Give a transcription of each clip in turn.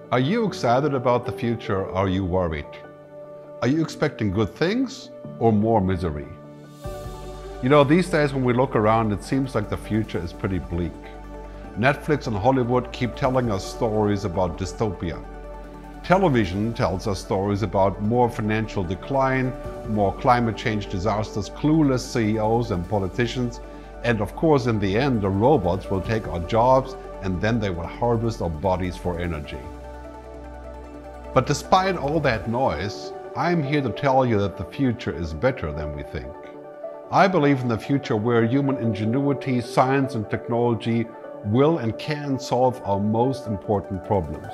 Are you excited about the future or are you worried? Are you expecting good things or more misery? You know, these days when we look around, it seems like the future is pretty bleak. Netflix and Hollywood keep telling us stories about dystopia. Television tells us stories about more financial decline, more climate change disasters, clueless CEOs and politicians, and of course in the end the robots will take our jobs and then they will harvest our bodies for energy. But despite all that noise, I'm here to tell you that the future is better than we think. I believe in the future where human ingenuity, science and technology will and can solve our most important problems.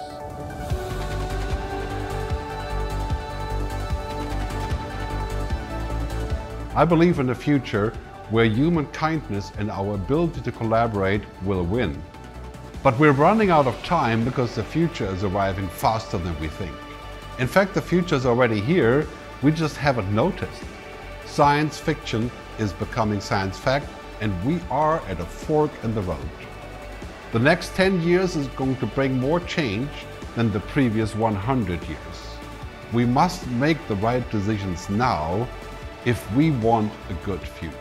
I believe in a future where human kindness and our ability to collaborate will win. But we're running out of time because the future is arriving faster than we think. In fact, the future is already here, we just haven't noticed. Science fiction is becoming science fact, and we are at a fork in the road. The next 10 years is going to bring more change than the previous 100 years. We must make the right decisions now if we want a good future.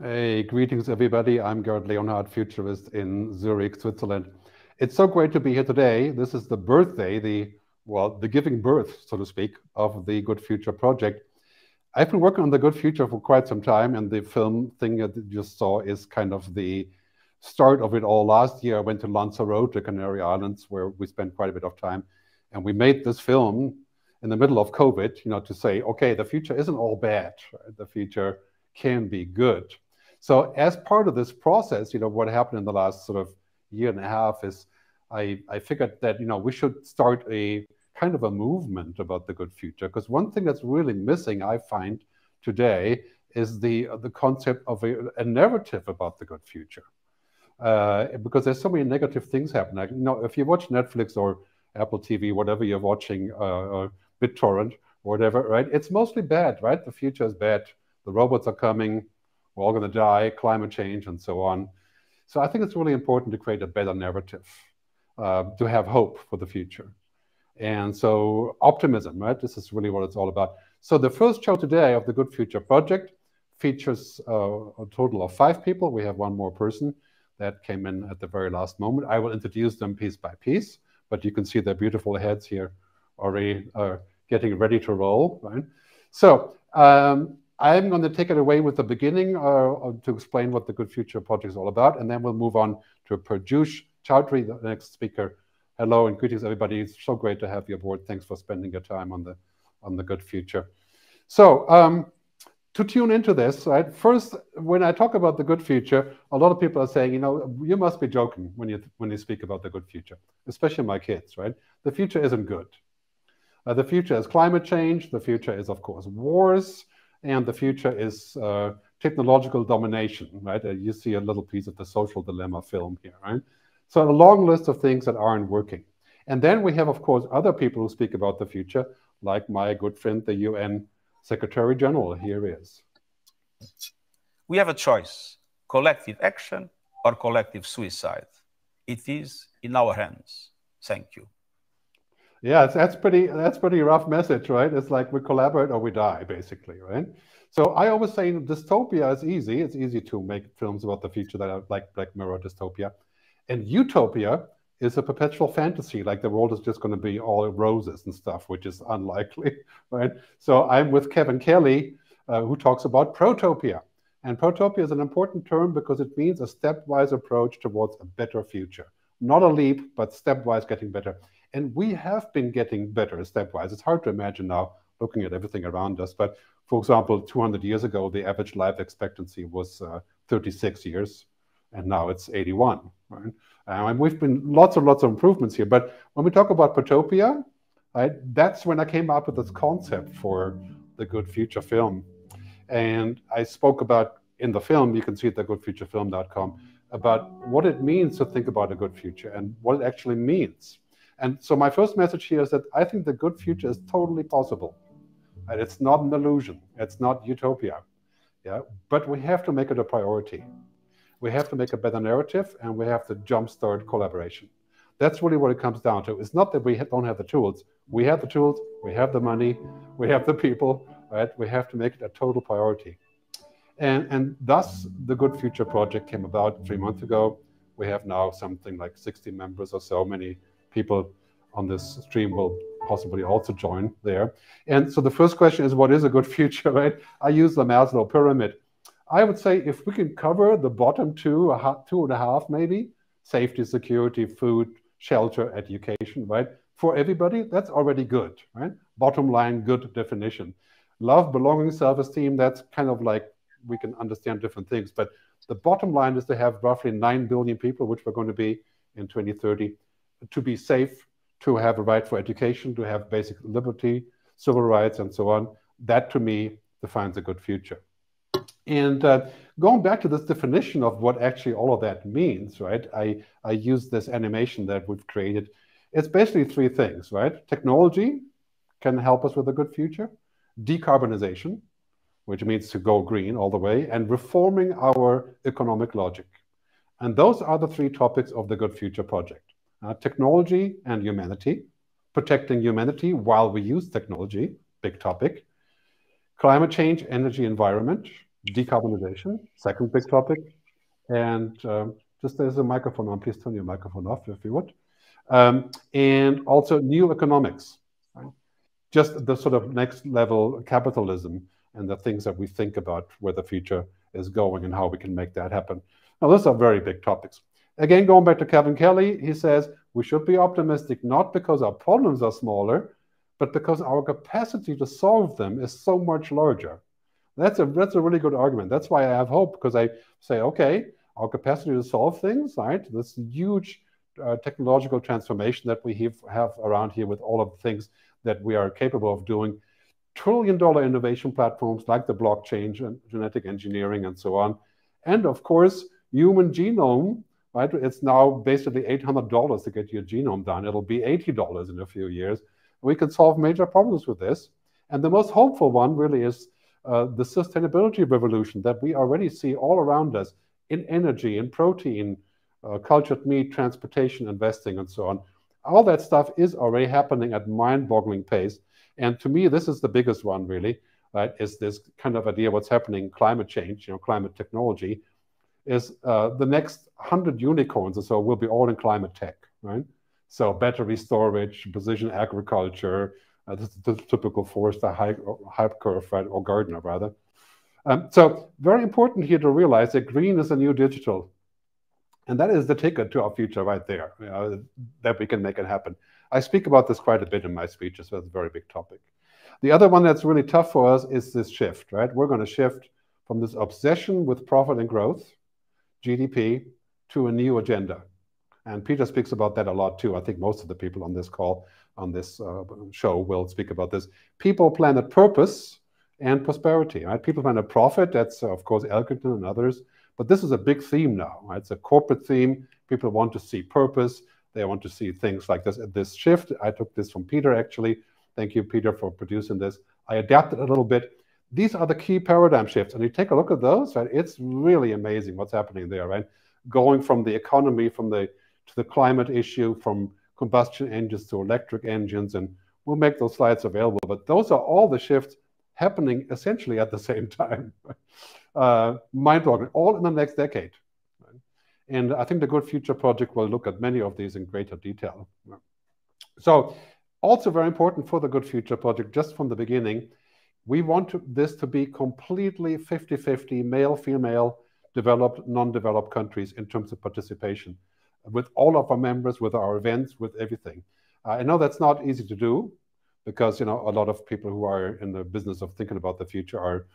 Hey, greetings everybody. I'm Gerd Leonhard, Futurist in Zurich, Switzerland. It's so great to be here today. This is the birthday, the giving birth, so to speak, of the Good Future project. I've been working on the Good Future for quite some time, and the film thing that you just saw is kind of the start of it all. Last year, I went to Lanzarote, the Canary Islands, where we spent quite a bit of time, and we made this film in the middle of COVID, to say, okay, the future isn't all bad, right? The future can be good. So as part of this process, what happened in the last sort of year and a half is I figured that, we should start a kind of a movement about the good future. Because one thing that's really missing, I find today, is the concept of a narrative about the good future. Because there's so many negative things happening. If you watch Netflix or Apple TV, whatever you're watching, BitTorrent, whatever, right? It's mostly bad, right? The future is bad. The robots are coming. We're all going to die, climate change, and so on. So I think it's really important to create a better narrative, to have hope for the future. And so optimism, right? This is really what it's all about. So the first show today of the Good Future project features a total of 5 people. We have one more person that came in at the very last moment. I will introduce them piece by piece, but you can see their beautiful heads here already getting ready to roll, right? So I'm going to take it away with the beginning to explain what the Good Future project is all about, and then we'll move on to Puruesh Chaudhary, the next speaker. Hello and greetings, everybody. It's so great to have you aboard. Thanks for spending your time on the Good Future. So to tune into this, right? First, when I talk about the Good Future, a lot of people are saying, you must be joking when you speak about the Good Future, especially my kids, right? The future isn't good. The future is climate change. The future is, of course, wars. And the future is technological domination, right? You see a little piece of the social dilemma film here, right? So a long list of things that aren't working. And then we have, of course, other people who speak about the future, like my good friend, the UN Secretary General. Here he is. We have a choice, collective action or collective suicide. It is in our hands. Thank you. Yeah, that's pretty rough message, right? It's like we collaborate or we die, basically, right? So I always say dystopia is easy. It's easy to make films about the future that are like Black Mirror dystopia. And utopia is a perpetual fantasy, like the world is just going to be all roses and stuff, which is unlikely, right? So I'm with Kevin Kelly, who talks about protopia. And protopia is an important term because it means a stepwise approach towards a better future. Not a leap, but stepwise getting better. And we have been getting better stepwise. It's hard to imagine now looking at everything around us. But for example, 200 years ago, the average life expectancy was 36 years, and now it's 81, right? And we've been lots and lots of improvements here. But when we talk about protopia, right, that's when I came up with this concept for the Good Future film. And I spoke about, in the film, you can see it at goodfuturefilm.com, about what it means to think about a good future and what it actually means. And so my first message here is that I think the good future is totally possible. And it's not an illusion. It's not utopia. Yeah, but we have to make it a priority. We have to make a better narrative, and we have to jumpstart collaboration. That's really what it comes down to. It's not that we don't have the tools. We have the tools, we have the money, we have the people, right? We have to make it a total priority. And thus, the Good Future Project came about 3 months ago. We have now something like 60 members or so. Many people on this stream will possibly also join there. And so the first question is, what is a good future, right? I use the Maslow pyramid. I would say if we can cover the bottom two and a half maybe, safety, security, food, shelter, education, right? For everybody, that's already good, right? Bottom line, good definition. Love, belonging, self-esteem, that's kind of like we can understand different things. But the bottom line is to have roughly 9 billion people, which we're going to be in 2030, to be safe, to have a right for education, to have basic liberty, civil rights, and so on. That, to me, defines a good future. And going back to this definition of what actually all of that means, right? I use this animation that we've created. It's basically 3 things, right? Technology can help us with a good future. Decarbonization, which means to go green all the way, and reforming our economic logic. And those are the 3 topics of the Good Future Project. Technology and humanity, protecting humanity while we use technology, big topic. Climate change, energy, environment, decarbonization, second big topic. And just there's a microphone on, please turn your microphone off if you would. And also new economics, right? Just the sort of next level capitalism and the things that we think about where the future is going and how we can make that happen. Now, those are very big topics. Again, going back to Kevin Kelly, he says, we should be optimistic, not because our problems are smaller, but because our capacity to solve them is so much larger. That's a really good argument. That's why I have hope, because I say, okay, our capacity to solve things, right? This huge technological transformation that we have around here with all of the things that we are capable of doing, trillion-dollar innovation platforms like the blockchain and genetic engineering and so on. And of course, human genome, right? It's now basically $800 to get your genome done. It'll be $80 in a few years. We can solve major problems with this. And the most hopeful one really is the sustainability revolution that we already see all around us in energy, in protein, cultured meat, transportation, investing, and so on. All that stuff is already happening at mind-boggling pace. And to me, this is the biggest one, really, right? Is this kind of idea what's happening, climate change, climate technology, is the next 100 unicorns or so will be all in climate tech, right? So battery storage, precision agriculture, the typical forester hype curve, right, or gardener, rather. So very important here to realize that green is a new digital. And that is the ticket to our future right there, that we can make it happen. I speak about this quite a bit in my speeches, so it's a very big topic. The other one that's really tough for us is this shift, right? We're going to shift from this obsession with profit and growth, GDP, to a new agenda. And Peter speaks about that a lot too. I think most of the people on this call, on this show, will speak about this. People, planet, purpose, and prosperity, right? People, planet, profit, that's of course Elkington and others. But this is a big theme now, right? It's a corporate theme. People want to see purpose. They want to see things like this shift. I took this from Peter, actually. Thank you, Peter, for producing this. I adapted a little bit. These are the key paradigm shifts. And you take a look at those, right? It's really amazing what's happening there, right? Going from the economy, to the climate issue, from combustion engines to electric engines. And we'll make those slides available. But those are all the shifts happening essentially at the same time. Mind-boggling, all in the next decade. Right? And I think the Good Future Project will look at many of these in greater detail. So also very important for the Good Future Project, just from the beginning, we want this to be completely 50-50 male, female, developed, non-developed countries in terms of participation, with all of our members, with our events, with everything. I know that's not easy to do, because a lot of people who are in the business of thinking about the future are,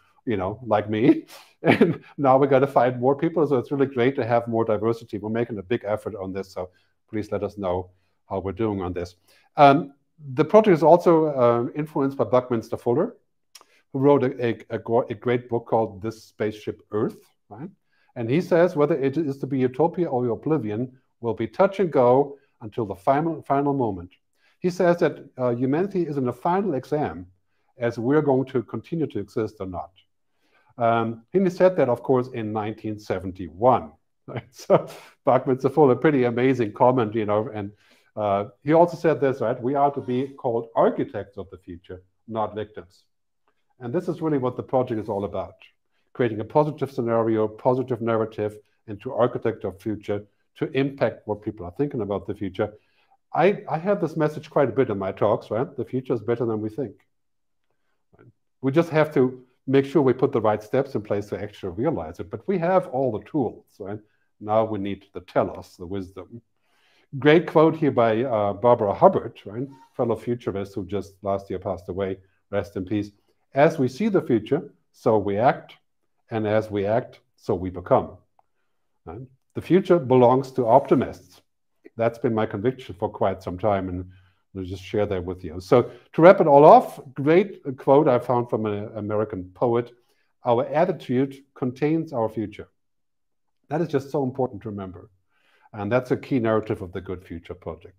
like me, and now we got to find more people. So it's really great to have more diversity. We're making a big effort on this, so please let us know how we're doing on this. The project is also influenced by Buckminster Fuller, who wrote a great book called This Spaceship Earth, right? And he says whether it is to be utopia or oblivion will be touch and go until the final moment. He says that humanity is in a final exam, as we're going to continue to exist or not. He said that, of course, in 1971. Right? So Bachman's a pretty amazing comment, you know, and he also said this, right? We are to be called architects of the future, not victims. And this is really what the project is all about, creating a positive scenario, positive narrative, and to architect our future, to impact what people are thinking about the future. I have this message quite a bit in my talks, right? The future is better than we think. Right? We just have to make sure we put the right steps in place to actually realize it. But we have all the tools, right? Now we need the telos, the wisdom. Great quote here by Barbara Hubbard, right? Fellow futurist who just last year passed away, rest in peace. As we see the future, so we act, and as we act, so we become. Right? The future belongs to optimists. That's been my conviction for quite some time, and I'll just share that with you. So to wrap it all off, great quote I found from an American poet: "Our attitude contains our future." That is just so important to remember. And that's a key narrative of the Good Future project.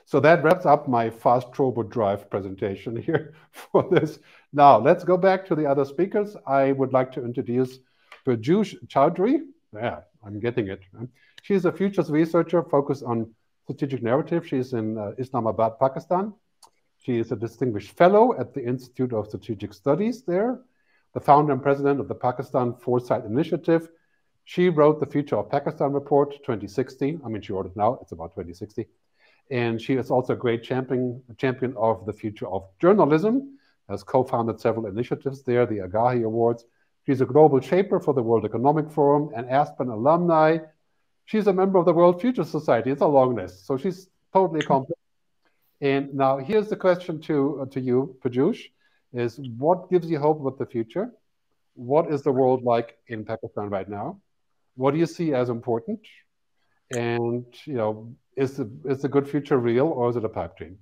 So that wraps up my fast turbo drive presentation here for this. Now, let's go back to the other speakers. I would like to introduce Puruesh Chaudhary. Yeah, I'm getting it. She's a futures researcher focused on strategic narrative. She's in Islamabad, Pakistan. She is a distinguished fellow at the Institute of Strategic Studies there, the founder and president of the Pakistan Foresight Initiative. She wrote the Future of Pakistan report 2016. I mean, she wrote it now, it's about 2060. And she is also a great champion of the future of journalism, has co-founded several initiatives there, the Agahi Awards. She's a global shaper for the World Economic Forum, an Aspen alumni. She's a member of the World Future Society. It's a long list, so she's totally accomplished. And now here's the question to you, Puruesh, is what gives you hope about the future? What is the world like in Pakistan right now? What do you see as important? And, you know, is the good future real, or is it a pipe dream?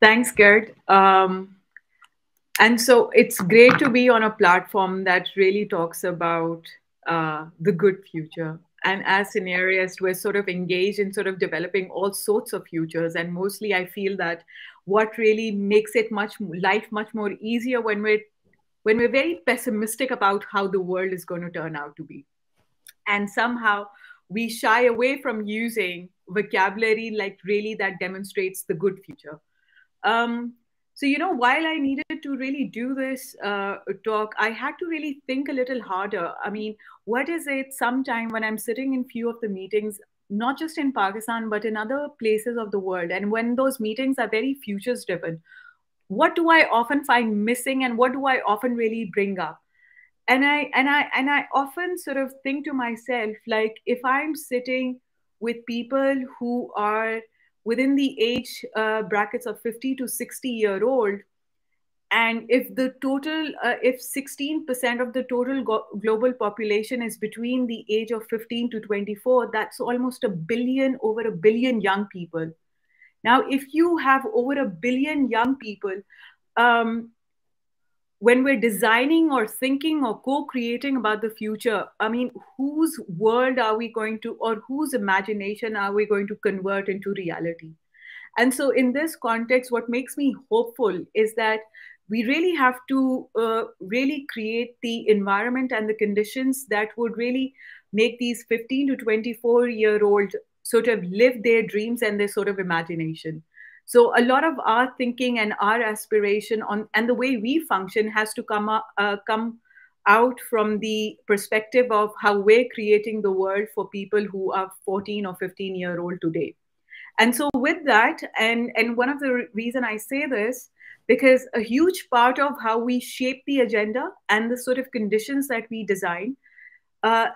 Thanks, Gerd. And so it's great to be on a platform that really talks about the good future. And as scenarists, we're sort of engaged in sort of developing all sorts of futures. And mostly I feel that what really makes it life much more easier when we're very pessimistic about how the world is going to turn out to be. And somehow we shy away from using vocabulary like really that demonstrates the good future. So, you know, while I needed to really do this talk, I had to really think a little harder. I mean, what is it sometime when I'm sitting in few of the meetings, not just in Pakistan, but in other places of the world, and when those meetings are very futures driven, what do I often find missing and what do I often really bring up? And I often sort of think to myself, like, if I'm sitting with people who are within the age brackets of 50 to 60-year-old, and if the total, if 16% of the total global population is between the age of 15 to 24, that's almost over a billion young people. Now, if you have over a billion young people, when we're designing or thinking or co-creating about the future, I mean, whose world are we going to, or whose imagination are we going to convert into reality? And so in this context, what makes me hopeful is that we really have to really create the environment and the conditions that would really make these 15 to 24-year-old sort of live their dreams and their sort of imagination. So a lot of our thinking and our aspiration on and the way we function has to come out from the perspective of how we're creating the world for people who are 14 or 15-year-old today. And so with that, and one of the reason I say this, because a huge part of how we shape the agenda and the sort of conditions that we design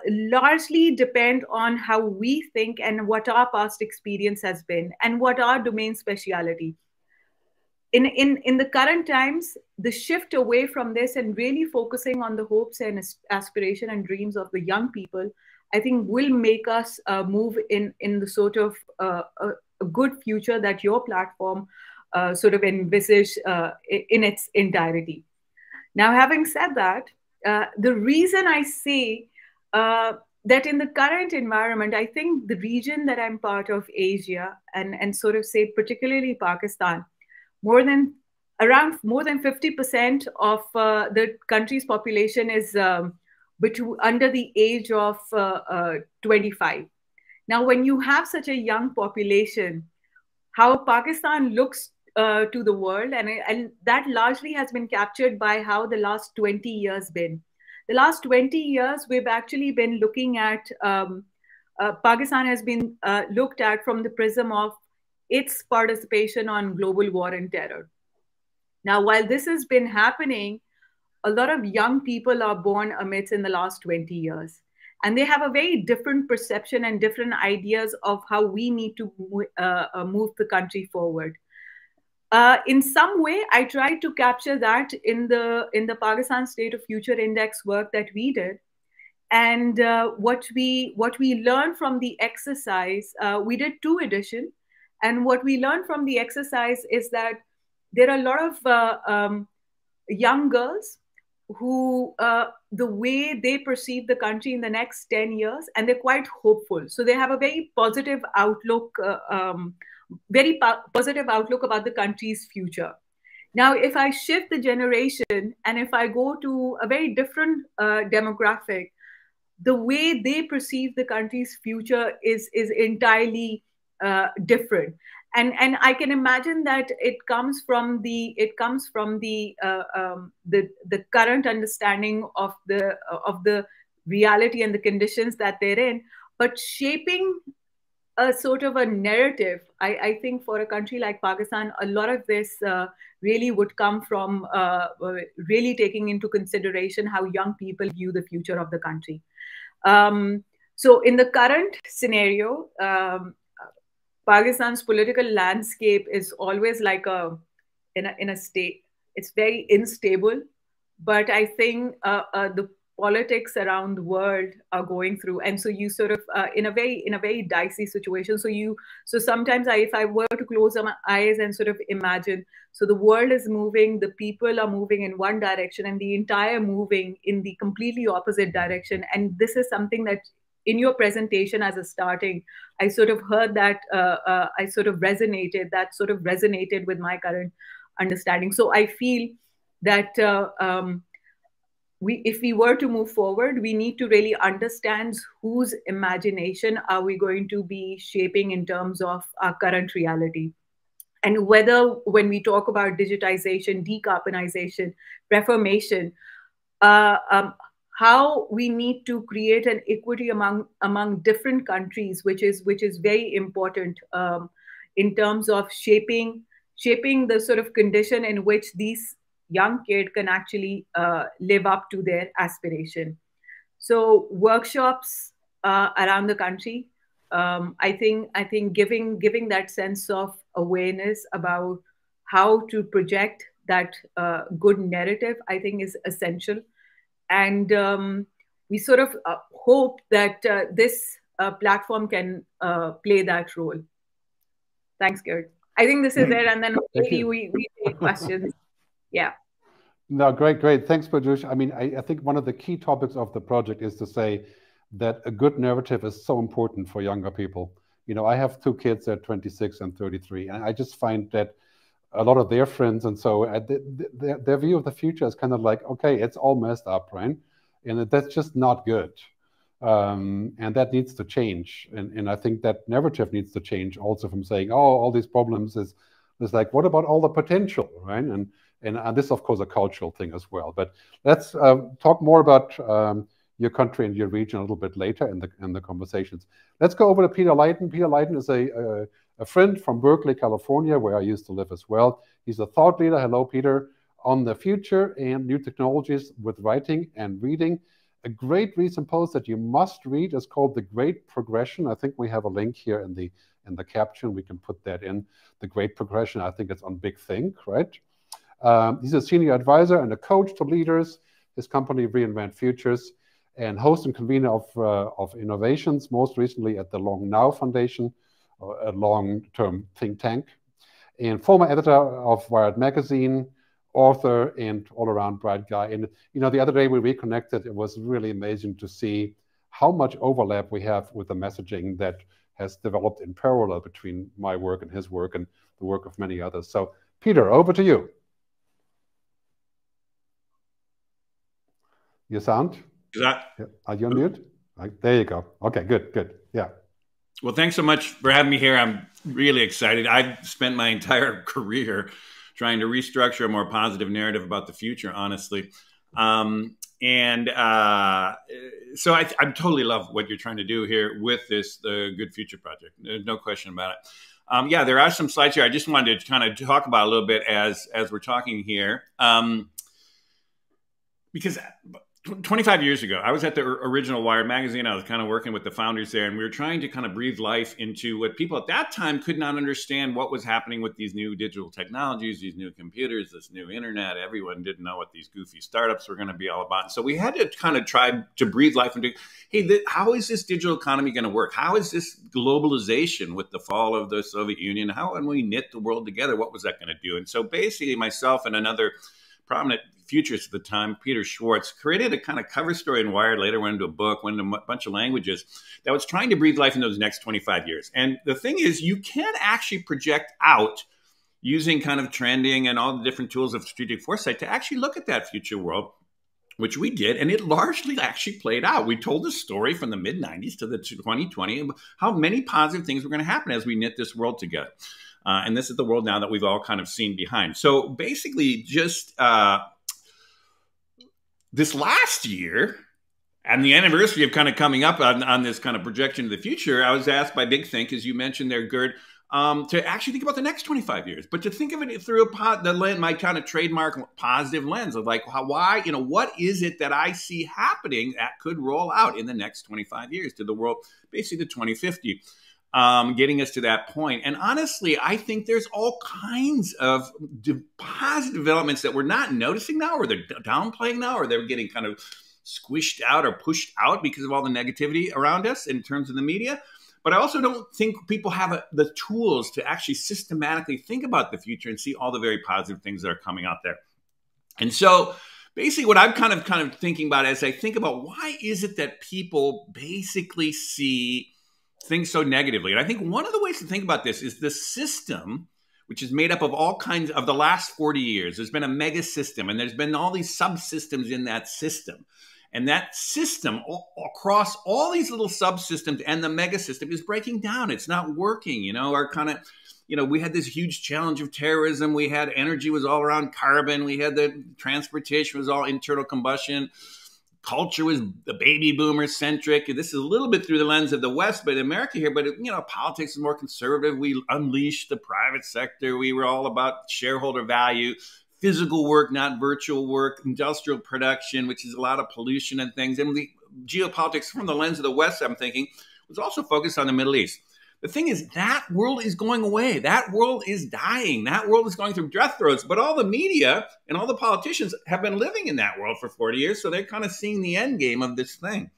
largely depend on how we think and what our past experience has been and what our domain speciality. In the current times, the shift away from this and really focusing on the hopes and aspiration and dreams of the young people, I think will make us move in the sort of a good future that your platform sort of envisage in its entirety. Now, having said that, the reason I say that in the current environment, I think the region that I'm part of, Asia, and sort of say particularly Pakistan, more than 50% of the country's population is under the age of 25. Now, when you have such a young population, how Pakistan looks to the world, and that largely has been captured by how the last 20 years been. The last 20 years, we've actually been looking at, Pakistan has been looked at from the prism of its participation on global war and terror. Now, while this has been happening, a lot of young people are born amidst in the last 20 years. And they have a very different perception and different ideas of how we need to move the country forward. In some way, I tried to capture that in the Pakistan State of Future Index work that we did. And what we learned from the exercise, we did 2 editions. And what we learned from the exercise is that there are a lot of young girls who, the way they perceive the country in the next 10 years, and they're quite hopeful. So they have a very positive outlook, positive outlook about the country's future. Now, if I shift the generation and if I go to a very different demographic, the way they perceive the country's future is entirely different. And I can imagine that it comes from the current understanding of the reality and the conditions that they're in, but shaping a sort of a narrative. I think for a country like Pakistan, a lot of this really would come from really taking into consideration how young people view the future of the country. So in the current scenario, Pakistan's political landscape is always like in a state. It's very unstable, but I think the politics around the world are going through, and so you sort of in a very dicey situation. So sometimes if I were to close my eyes and sort of imagine, so the world is moving, the people are moving in one direction, and the entire moving in the completely opposite direction. And this is something that, in your presentation as a starting, I sort of heard that, that sort of resonated with my current understanding. So I feel that if we were to move forward, we need to really understand whose imagination are we going to be shaping in terms of our current reality. And whether when we talk about digitization, decarbonization, reformation, how we need to create an equity among different countries, which is very important in terms of shaping the sort of condition in which these young kids can actually live up to their aspiration. So workshops around the country, I think giving that sense of awareness about how to project that good narrative, I think is essential. And we sort of hope that this platform can play that role. Thanks, Gerd. I think this is it, and then maybe we take questions. Yeah. No, great. Thanks, Puruesh. I mean, I think one of the key topics of the project is to say that a good narrative is so important for younger people. You know, I have 2 kids, they're 26 and 33, and I just find that a lot of their friends and so their view of the future is kind of like, okay, it's all messed up, right? And that's just not good. And that needs to change. And I think that narrative needs to change also from saying, oh, all these problems is like, what about all the potential, right? And this is, of course, a cultural thing as well. But let's talk more about your country and your region a little bit later in the conversations. Let's go over to Peter Leyden. Peter Leyden is a friend from Berkeley, California, where I used to live as well. He's a thought leader. Hello, Peter. On the future and new technologies with writing and reading. A great recent post that you must read is called The Great Progression. I think we have a link here in the caption. We can put that in. The Great Progression. I think it's on Big Think, right? He's a senior advisor and a coach to leaders. His company Reinvent Futures, and host and convener of innovations, most recently at the Long Now Foundation, a long-term think tank, and former editor of Wired magazine, author, and all-around bright guy. And you know, the other day we reconnected. It was really amazing to see how much overlap we have with the messaging that has developed in parallel between my work and his work and the work of many others. So Peter, over to you. Your sound? Are you on mute? There you go. Okay, good, good. Yeah. Well, thanks so much for having me here. I'm really excited. I've spent my entire career trying to restructure a more positive narrative about the future, honestly. So I totally love what you're trying to do here with the Good Future Project. There's no question about it. Yeah, there are some slides here. I just wanted to kind of talk about a little bit as we're talking here. Because 25 years ago, I was at the original Wired magazine. I was kind of working with the founders there, and we were trying to kind of breathe life into what people at that time could not understand what was happening with these new digital technologies, these new computers, this new internet. Everyone didn't know what these goofy startups were going to be all about. And so we had to kind of try to breathe life into, hey, how is this digital economy going to work? How is this globalization with the fall of the Soviet Union? How when we knit the world together, what was that going to do? And so basically myself and another prominent futurist at the time, Peter Schwartz, created a kind of cover story in Wired, later went into a book, went into a bunch of languages, that was trying to breathe life in those next 25 years. And the thing is, you can actually project out using kind of trending and all the different tools of strategic foresight to actually look at that future world, which we did, and it largely actually played out. We told the story from the mid-90s to the 2020, how many positive things were going to happen as we knit this world together. And this is the world now that we've all kind of seen behind. So basically just this last year, and the anniversary of kind of coming up on this kind of projection of the future, I was asked by Big Think, as you mentioned there, Gerd, to actually think about the next 25 years, but to think of it through my kind of trademark positive lens of like, why, what is it that I see happening that could roll out in the next 25 years to the world, basically to 2050. Getting us to that point. And honestly, I think there's all kinds of positive developments that we're not noticing now, or they're downplaying now, or they're getting kind of squished out or pushed out because of all the negativity around us in terms of the media. But I also don't think people have the tools to actually systematically think about the future and see all the very positive things that are coming out there. And so basically what I'm kind of thinking about as I think about why is it that people basically see things so negatively. And I think one of the ways to think about this is the system, which is made up of all kinds of the last 40 years. There's been a mega system, and there's been all these subsystems in that system. And that system across all these little subsystems and the mega system is breaking down. It's not working, our kind of, we had this huge challenge of terrorism. We had energy was all around carbon. We had the transportation was all internal combustion. Culture was the baby boomer centric. This is a little bit through the lens of the West, but in America here, but politics is more conservative. We unleashed the private sector. We were all about shareholder value, physical work, not virtual work, industrial production, which is a lot of pollution and things. And the geopolitics from the lens of the West, I'm thinking, was also focused on the Middle East. The thing is, that world is going away. That world is dying. That world is going through death throes. But all the media and all the politicians have been living in that world for 40 years, so they're kind of seeing the end game of this thing.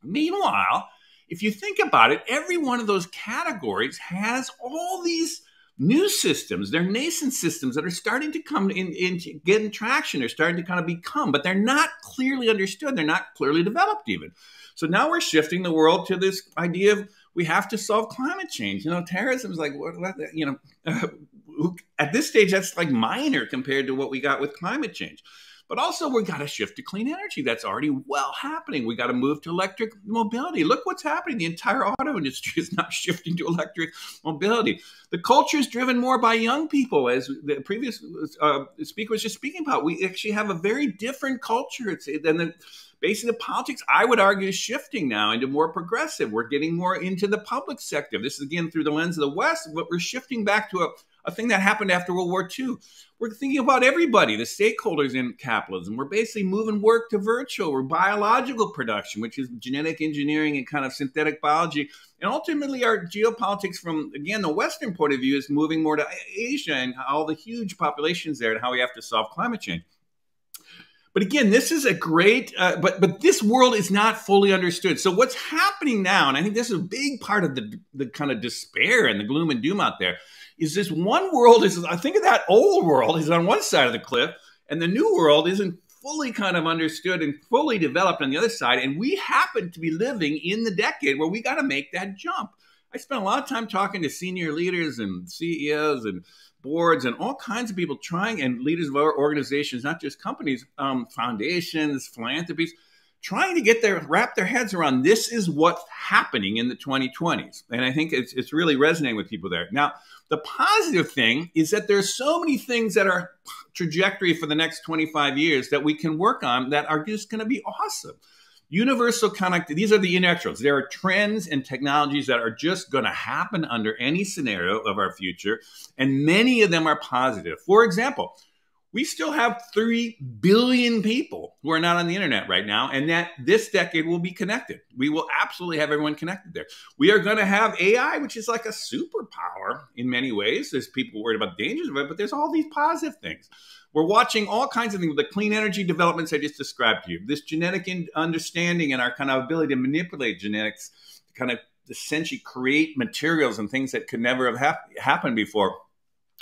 Meanwhile, if you think about it, every one of those categories has all these new systems. They're nascent systems that are starting to come in get traction. They're starting to kind of become, but they're not clearly understood. They're not clearly developed even. So now we're shifting the world to this idea of we have to solve climate change. Terrorism is like, at this stage, that's like minor compared to what we got with climate change. But also, we got to shift to clean energy. That's already well happening. We got to move to electric mobility. Look what's happening. The entire auto industry is now shifting to electric mobility. The culture is driven more by young people, as the previous speaker was just speaking about. We actually have a very different culture than basically the politics, I would argue, is shifting now into more progressive. We're getting more into the public sector. This is, again, through the lens of the West, but we're shifting back to a thing that happened after World War II. We're thinking about everybody, the stakeholders in capitalism. We're basically moving work to virtual. We're biological production, which is genetic engineering and kind of synthetic biology. And ultimately, our geopolitics from, again, the Western point of view is moving more to Asia and all the huge populations there and how we have to solve climate change. But again, this is a great, but this world is not fully understood. So what's happening now, and I think this is a big part of the kind of despair and the gloom and doom out there, is this one world is, I think of that old world is on one side of the cliff, and the new world isn't fully kind of understood and fully developed on the other side. And we happen to be living in the decade where we got to make that jump. I spent a lot of time talking to senior leaders and CEOs and boards and all kinds of people and leaders of our organizations, not just companies, foundations, philanthropies, trying to wrap their heads around this is what's happening in the 2020s. And I think it's really resonating with people there. Now, the positive thing is that there's so many things that are trajectory for the next 25 years that we can work on that are just going to be awesome. Universal connectivity, these are the inexorables. There are trends and technologies that are just going to happen under any scenario of our future, and many of them are positive. For example, we still have 3 billion people who are not on the internet right now, and that this decade will be connected. We will absolutely have everyone connected there. We are going to have AI, which is like a superpower in many ways. There's people worried about the dangers of it, but there's all these positive things. We're watching all kinds of things, the clean energy developments I just described to you, this genetic understanding and our kind of ability to manipulate genetics to kind of essentially create materials and things that could never have happened before.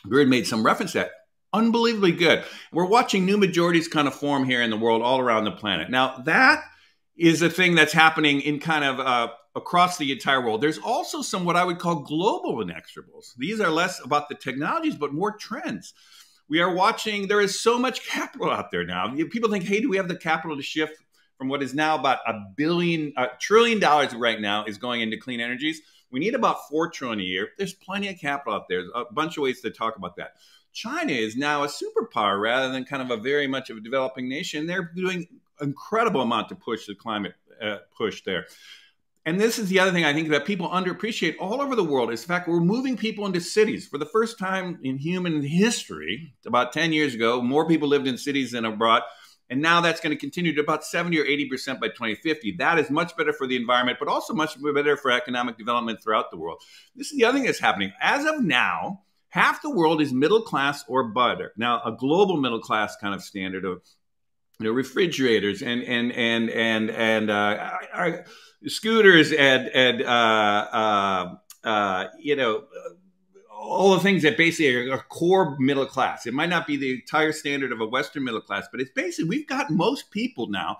Gerd made some reference to that. Unbelievably good. We're watching new majorities kind of form here in the world all around the planet. Now, that is a thing that's happening in kind of across the entire world. There's also some what I would call global inexorables. These are less about the technologies, but more trends. We are watching, there is so much capital out there now. People think, hey, do we have the capital to shift from what is now about $1 trillion right now is going into clean energies? We need about $4 trillion a year. There's plenty of capital out there. There's a bunch of ways to talk about that. China is now a superpower rather than kind of a very much of a developing nation. They're doing incredible amount to push the climate push there. And this is the other thing I think that people underappreciate all over the world is the fact we're moving people into cities. For the first time in human history, about 10 years ago, more people lived in cities than abroad. And now that's going to continue to about 70 or 80% by 2050. That is much better for the environment, but also much better for economic development throughout the world. This is the other thing that's happening. As of now, half the world is middle class or better. Now, a global middle class kind of standard of refrigerators and scooters and all the things that basically are core middle class. It might not be the entire standard of a Western middle class, but it's basically we've got most people now,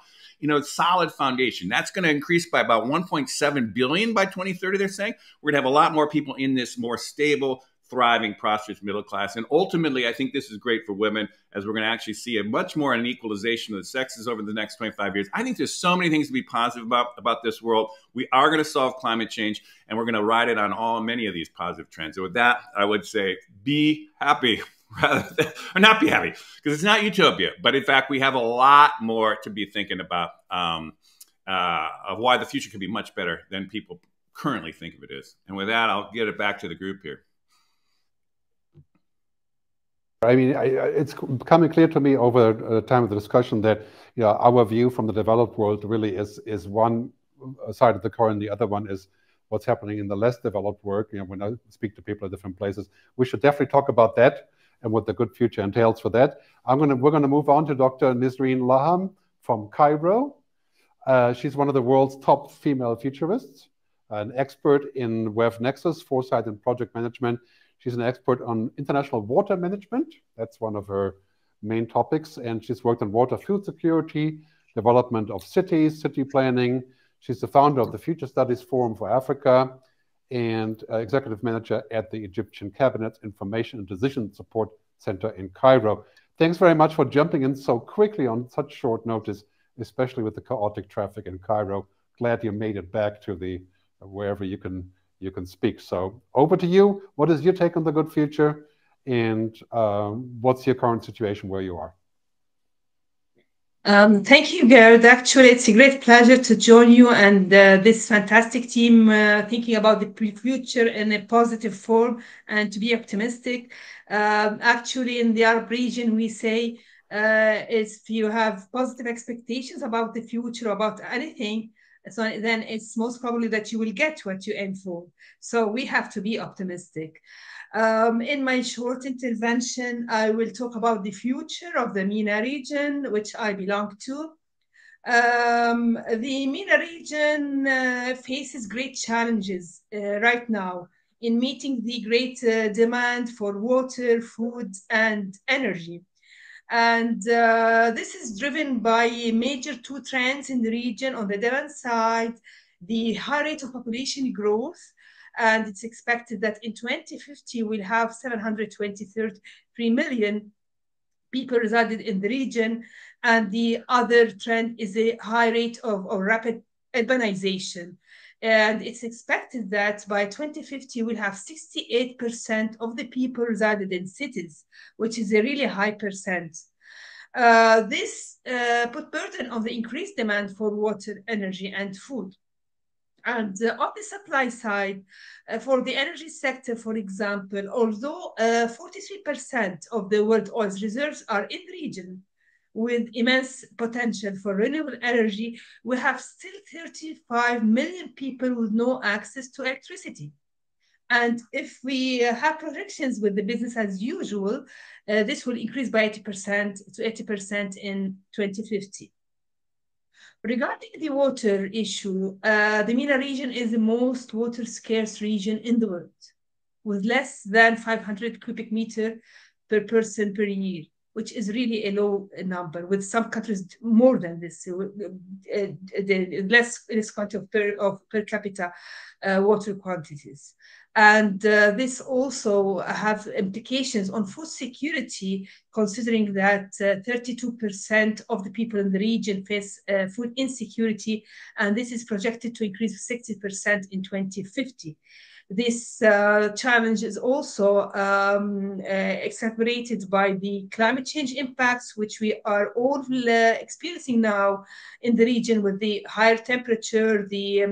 solid foundation. That's going to increase by about 1.7 billion by 2030. They're saying we're going to have a lot more people in this more stable, thriving, prosperous middle class. And ultimately, I think this is great for women as we're going to actually see a much more an equalization of the sexes over the next 25 years. I think there's so many things to be positive about this world. We are going to solve climate change, and we're going to ride it on many of these positive trends. And with that, I would say be happy rather than, or not be happy, because it's not utopia. But in fact, we have a lot more to be thinking about of why the future can be much better than people currently think of it is. And with that, I'll get it back to the group here. I mean, it's becoming clear to me over the time of the discussion that our view from the developed world really is one side of the coin. The other one is what's happening in the less developed world. When I speak to people at different places, we should definitely talk about that and what the good future entails for that. We're gonna move on to Dr. Nisreen Lahham from Cairo. She's one of the world's top female futurists, an expert in Web Nexus, foresight, and project management. She's an expert on international water management. That's one of her main topics. And she's worked on water food security, development of cities, city planning. She's the founder of the Future Studies Forum for Africa and executive manager at the Egyptian Cabinet's Information and Decision Support Center in Cairo. Thanks very much for jumping in so quickly on such short notice, especially with the chaotic traffic in Cairo. Glad you made it back to the wherever you can speak. So over to you. What is your take on the good future, and what's your current situation where you are? Thank you, Gerd. Actually, it's a great pleasure to join you and this fantastic team thinking about the future in a positive form and to be optimistic. Actually, in the Arab region, we say if you have positive expectations about the future, about anything, so then it's most probably that you will get what you aim for. So we have to be optimistic. In my short intervention, I will talk about the future of the MENA region, which I belong to. The MENA region faces great challenges right now in meeting the great demand for water, food, and energy. And this is driven by major two trends in the region. On the demand side, the high rate of population growth And it's expected that in 2050, we'll have 723 million people resided in the region. And the other trend is a high rate of rapid urbanization. And it's expected that by 2050, we'll have 68% of the people resided in cities, which is a really high percent. This put burden on the increased demand for water, energy, and food. And on the supply side, for the energy sector, for example, although 43% of the world oil reserves are in the region, with immense potential for renewable energy, we have still 35 million people with no access to electricity. And if we have projections with the business as usual, this will increase by 80% to 80% in 2050. Regarding the water issue, the MENA region is the most water scarce region in the world, with less than 500 cubic meter per person per year, which is really a low number, with some countries more than this, less quantity of per capita water quantities. And this also have implications on food security, considering that 32% of the people in the region face food insecurity, and this is projected to increase 60% in 2050. This challenge is also exacerbated by the climate change impacts, which we are all experiencing now in the region, with the higher temperature, the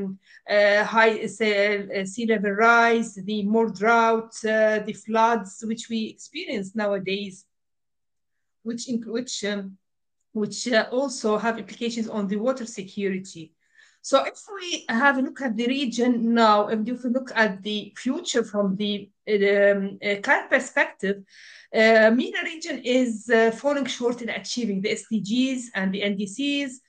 high sea level rise, the more drought, the floods which we experience nowadays, which also have implications on the water security. So if we have a look at the region now, if we look at the future from the current perspective, MENA region is falling short in achieving the SDGs and the NDCs.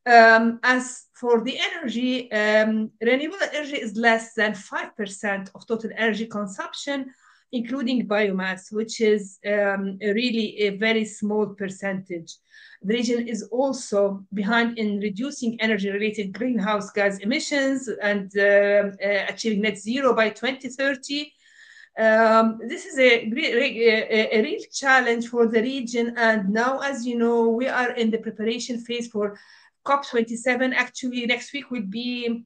As for the energy, renewable energy is less than 5% of total energy consumption, including biomass, which is really a very small percentage. The region is also behind in reducing energy-related greenhouse gas emissions and achieving net zero by 2030. This is a real challenge for the region. And now, as you know, we are in the preparation phase for COP27. Actually, next week we'll be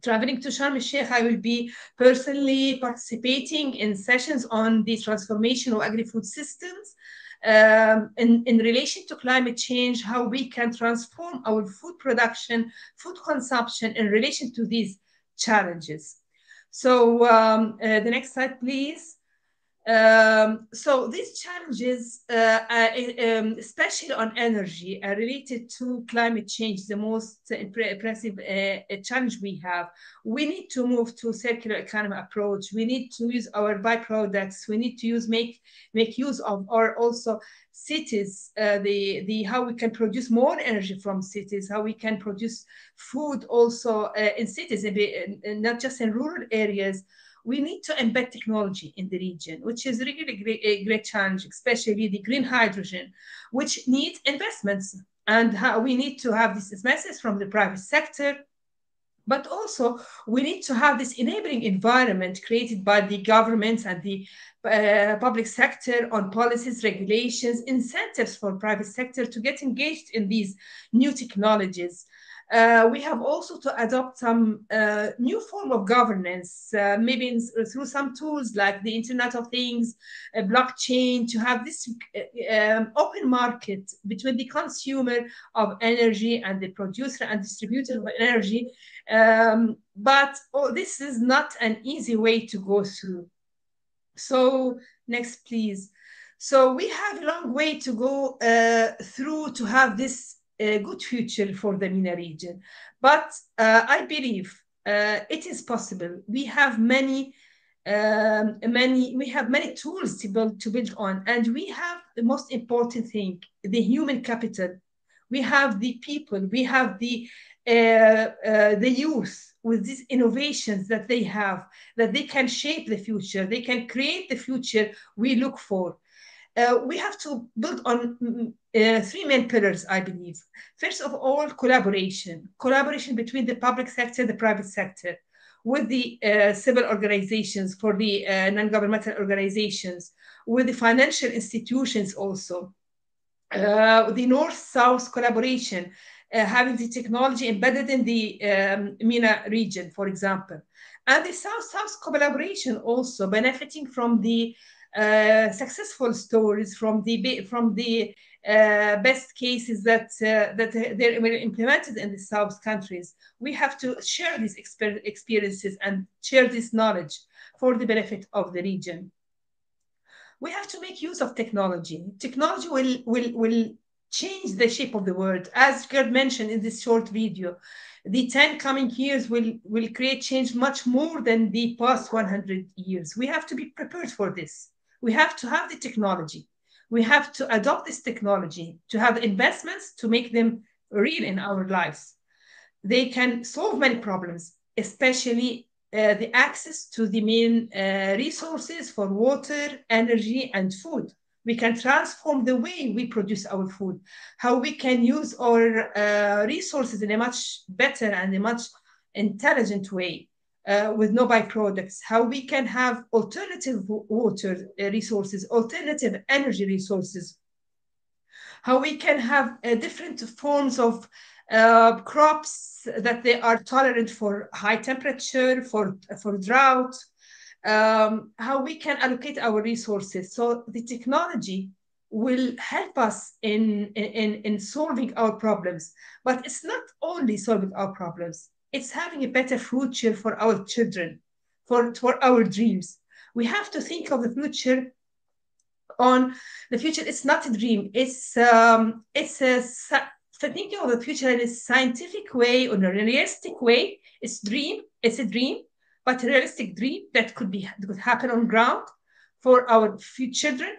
traveling to Sharm el-Sheikh. I will be personally participating in sessions on the transformation of agri-food systems in relation to climate change, how we can transform our food production, food consumption in relation to these challenges. So the next slide, please. So these challenges, especially on energy, are related to climate change, the most impressive challenge we have. We need to move to circular economy approach. We need to use our byproducts. We need to make use of our also cities, how we can produce more energy from cities, how we can produce food also in cities, not just in rural areas. We need to embed technology in the region, which is really a great challenge, especially the green hydrogen, which needs investments. And how we need to have these investments from the private sector, but also we need to have this enabling environment created by the governments and the public sector on policies, regulations, incentives for private sector to get engaged in these new technologies. We have also to adopt some new form of governance, maybe through some tools like the Internet of Things, blockchain, to have this open market between the consumer of energy and the producer and distributor of energy. But this is not an easy way to go through. So next, please. So we have a long way to go through to have this a good future for the MENA region. But I believe it is possible. We have many tools to build on, and we have the most important thing, the human capital. We have the people, we have the youth with these innovations that they have, that they can shape the future, they can create the future we look for. We have to build on three main pillars, I believe. First of all, collaboration between the public sector and the private sector. with the civil organizations, for the non-governmental organizations, with the financial institutions also. The North-South collaboration, having the technology embedded in the MENA region, for example. And the South-South collaboration also benefiting from the successful stories, from the best cases that they were implemented in the South countries. We have to share these experiences and share this knowledge for the benefit of the region. We have to make use of technology. Technology will change the shape of the world. As Gerd mentioned in this short video, the 10 coming years will create change much more than the past 100 years. We have to be prepared for this. We have to have the technology. We have to adopt this technology, to have investments to make them real in our lives. They can solve many problems, especially the access to the main resources for water, energy, and food. We can transform the way we produce our food, how we can use our resources in a much better and a much intelligent way with no byproducts, how we can have alternative water resources, alternative energy resources, how we can have different forms of crops that they are tolerant for high temperature, for drought, how we can allocate our resources. So the technology will help us in solving our problems. But it's not only solving our problems, it's having a better future for our children, for our dreams. We have to think of the future on the future. It's not a dream. It's thinking of the future in a scientific way, or in a realistic way. It's a dream, but a realistic dream that could happen on ground for our future children.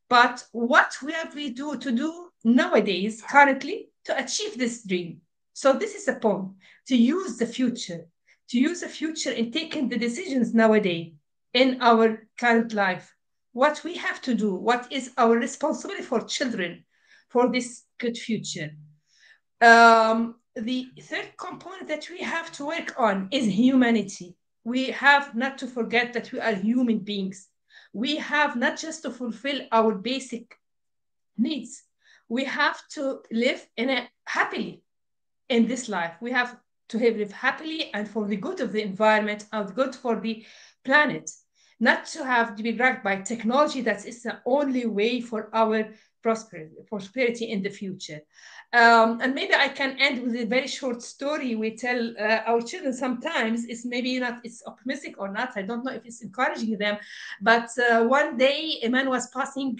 But what we have to do nowadays, currently, to achieve this dream? So this is the point, to use the future in taking the decisions nowadays in our current life. What we have to do, what is our responsibility for children, for this good future. The third component that we have to work on is humanity. We have not to forget that we are human beings. We have not just to fulfill our basic needs. We have to live happily in this life. We have to live happily and for the good of the environment and the good for the planet. Not to have to be dragged by technology that is the only way for our prosperity in the future. And maybe I can end with a very short story we tell our children sometimes. It's maybe not, it's optimistic or not. I don't know if it's encouraging them. But one day a man was passing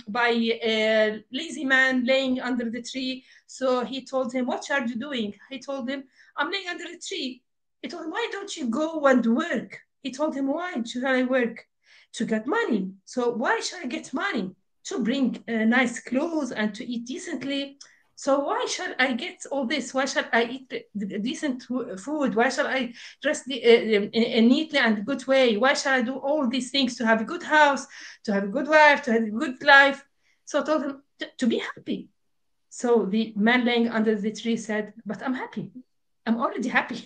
by a lazy man laying under the tree. So he told him, "What are you doing?" He told him, "I'm laying under the tree." He told him, "Why don't you go and work?" He told him, "Why should I work?" "To get money." "So why should I get money?" "To bring nice clothes and to eat decently." "So why should I get all this? Why should I eat the decent food? Why should I dress neatly and good way? Why should I do all these things to have a good house, to have a good wife, to have a good life?" So I told him to be happy. So the man laying under the tree said, "But I'm happy. I'm already happy."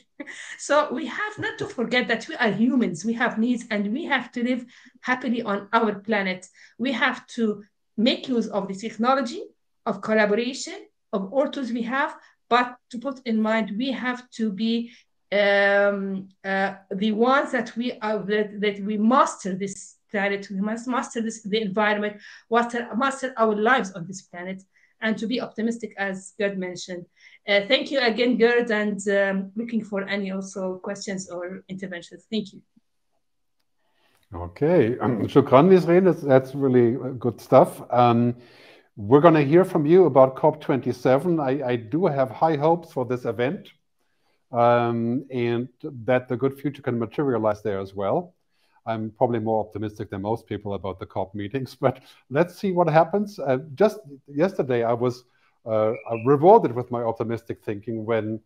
So we have not to forget that we are humans. We have needs and we have to live happily on our planet. We have to make use of the technology, of collaboration, of all tools we have, but to put in mind, we have to be the ones that we master this planet. We must master the environment, master our lives on this planet, and to be optimistic, as Gerd mentioned. Thank you again, Gerd, and looking for any also questions or interventions. Thank you. Okay, shukran, Nisreen. That's really good stuff. We're going to hear from you about COP27. I do have high hopes for this event, and that the good future can materialize there as well. I'm probably more optimistic than most people about the COP meetings, but let's see what happens. Just yesterday, I was rewarded with my optimistic thinking when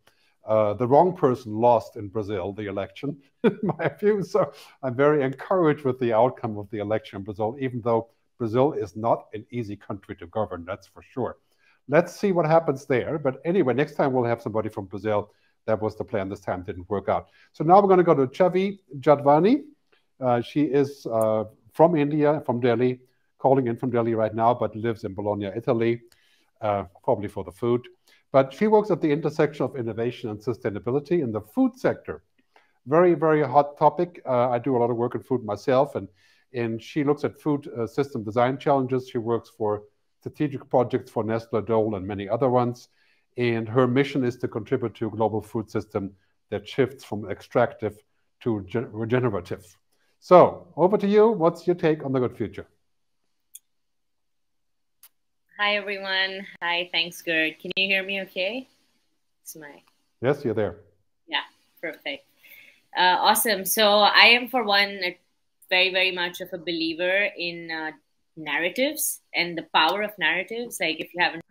the wrong person lost in Brazil, the election, in my view. So I'm very encouraged with the outcome of the election in Brazil, even though Brazil is not an easy country to govern, that's for sure. Let's see what happens there. But anyway, next time we'll have somebody from Brazil that was the plan. This time didn't work out. So now we're going to go to Chhavi Jatwani. She is from India, from Delhi, calling in from Delhi right now, but lives in Bologna, Italy, probably for the food. But she works at the intersection of innovation and sustainability in the food sector. Very, very hot topic. I do a lot of work in food myself, and she looks at food system design challenges. She works for strategic projects for Nestle, Dole, and many other ones. And her mission is to contribute to a global food system that shifts from extractive to regenerative. So over to you. What's your take on the good future? Hi, everyone. Hi, thanks, Gerd. Can you hear me okay? Yes, you're there. Yeah, perfect. Awesome. So I am, for one, very, very much of a believer in narratives and the power of narratives. Like, if you haven't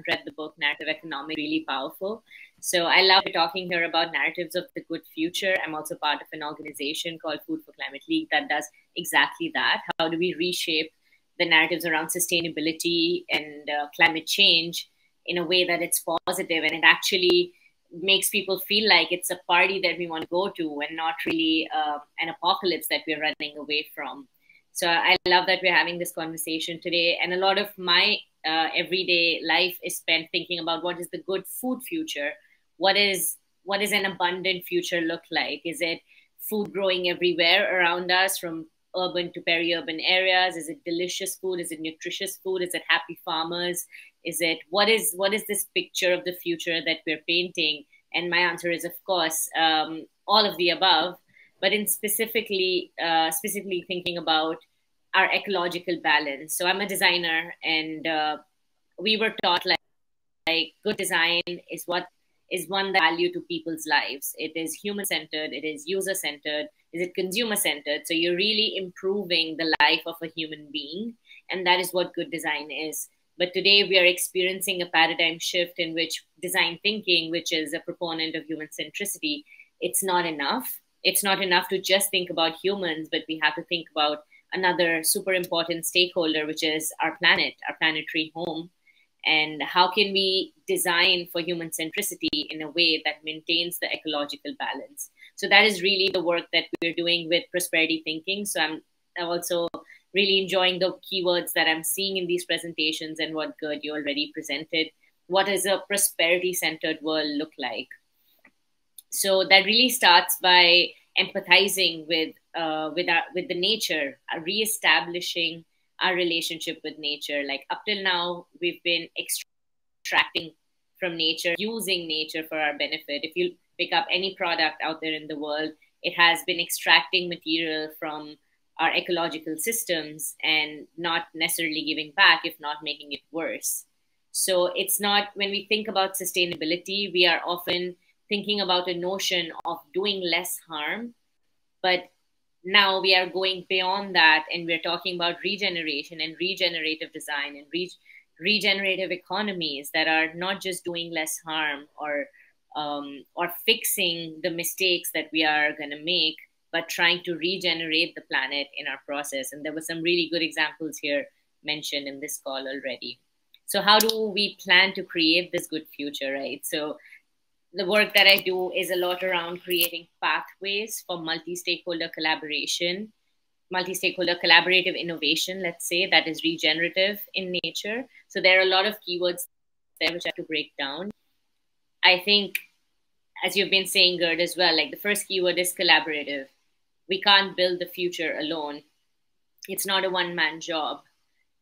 read the book Narrative Economics, really powerful. So I love talking here about narratives of the good future. I'm also part of an organization called Food for Climate League that does exactly that. How do we reshape the narratives around sustainability and climate change in a way that it's positive and it actually makes people feel like it's a party that we want to go to and not really an apocalypse that we're running away from. So I love that we're having this conversation today. And a lot of my everyday life is spent thinking about what is the good food future? What is an abundant future look like? Is it food growing everywhere around us, from urban to peri-urban areas? Is it delicious food? Is it nutritious food? Is it happy farmers? Is it what is this picture of the future that we're painting? And my answer is, of course, all of the above. But in specifically thinking about our ecological balance. So I'm a designer, and we were taught like good design is one that value to people's lives. It is human-centered. It is user-centered. Is it consumer-centered? So you're really improving the life of a human being, and that is what good design is. But today we are experiencing a paradigm shift in which design thinking, which is a proponent of human centricity, it's not enough. It's not enough to just think about humans, but we have to think about another super important stakeholder, which is our planet, our planetary home. And how can we design for human centricity in a way that maintains the ecological balance? So that is really the work that we're doing with prosperity thinking. So I'm also really enjoying the keywords that I'm seeing in these presentations and what Gerd you already presented. What does a prosperity-centered world look like? So that really starts by empathizing with the nature, reestablishing our relationship with nature. Like, up till now, we've been extracting from nature, using nature for our benefit. If you pick up any product out there in the world, it has been extracting material from our ecological systems and not necessarily giving back, if not making it worse. So it's not, when we think about sustainability, we are often thinking about a notion of doing less harm, but now we are going beyond that, and we're talking about regeneration and regenerative design and regenerative economies that are not just doing less harm or fixing the mistakes that we are going to make, but trying to regenerate the planet in our process. And there were some really good examples here mentioned in this call already. So how do we plan to create this good future, right? So the work that I do is a lot around creating pathways for multi-stakeholder collaboration, multi-stakeholder collaborative innovation, let's say, that is regenerative in nature. So there are a lot of keywords there which I have to break down. I think, as you've been saying, Gerd, as well, like the first keyword is collaborative. We can't build the future alone. It's not a one-man job.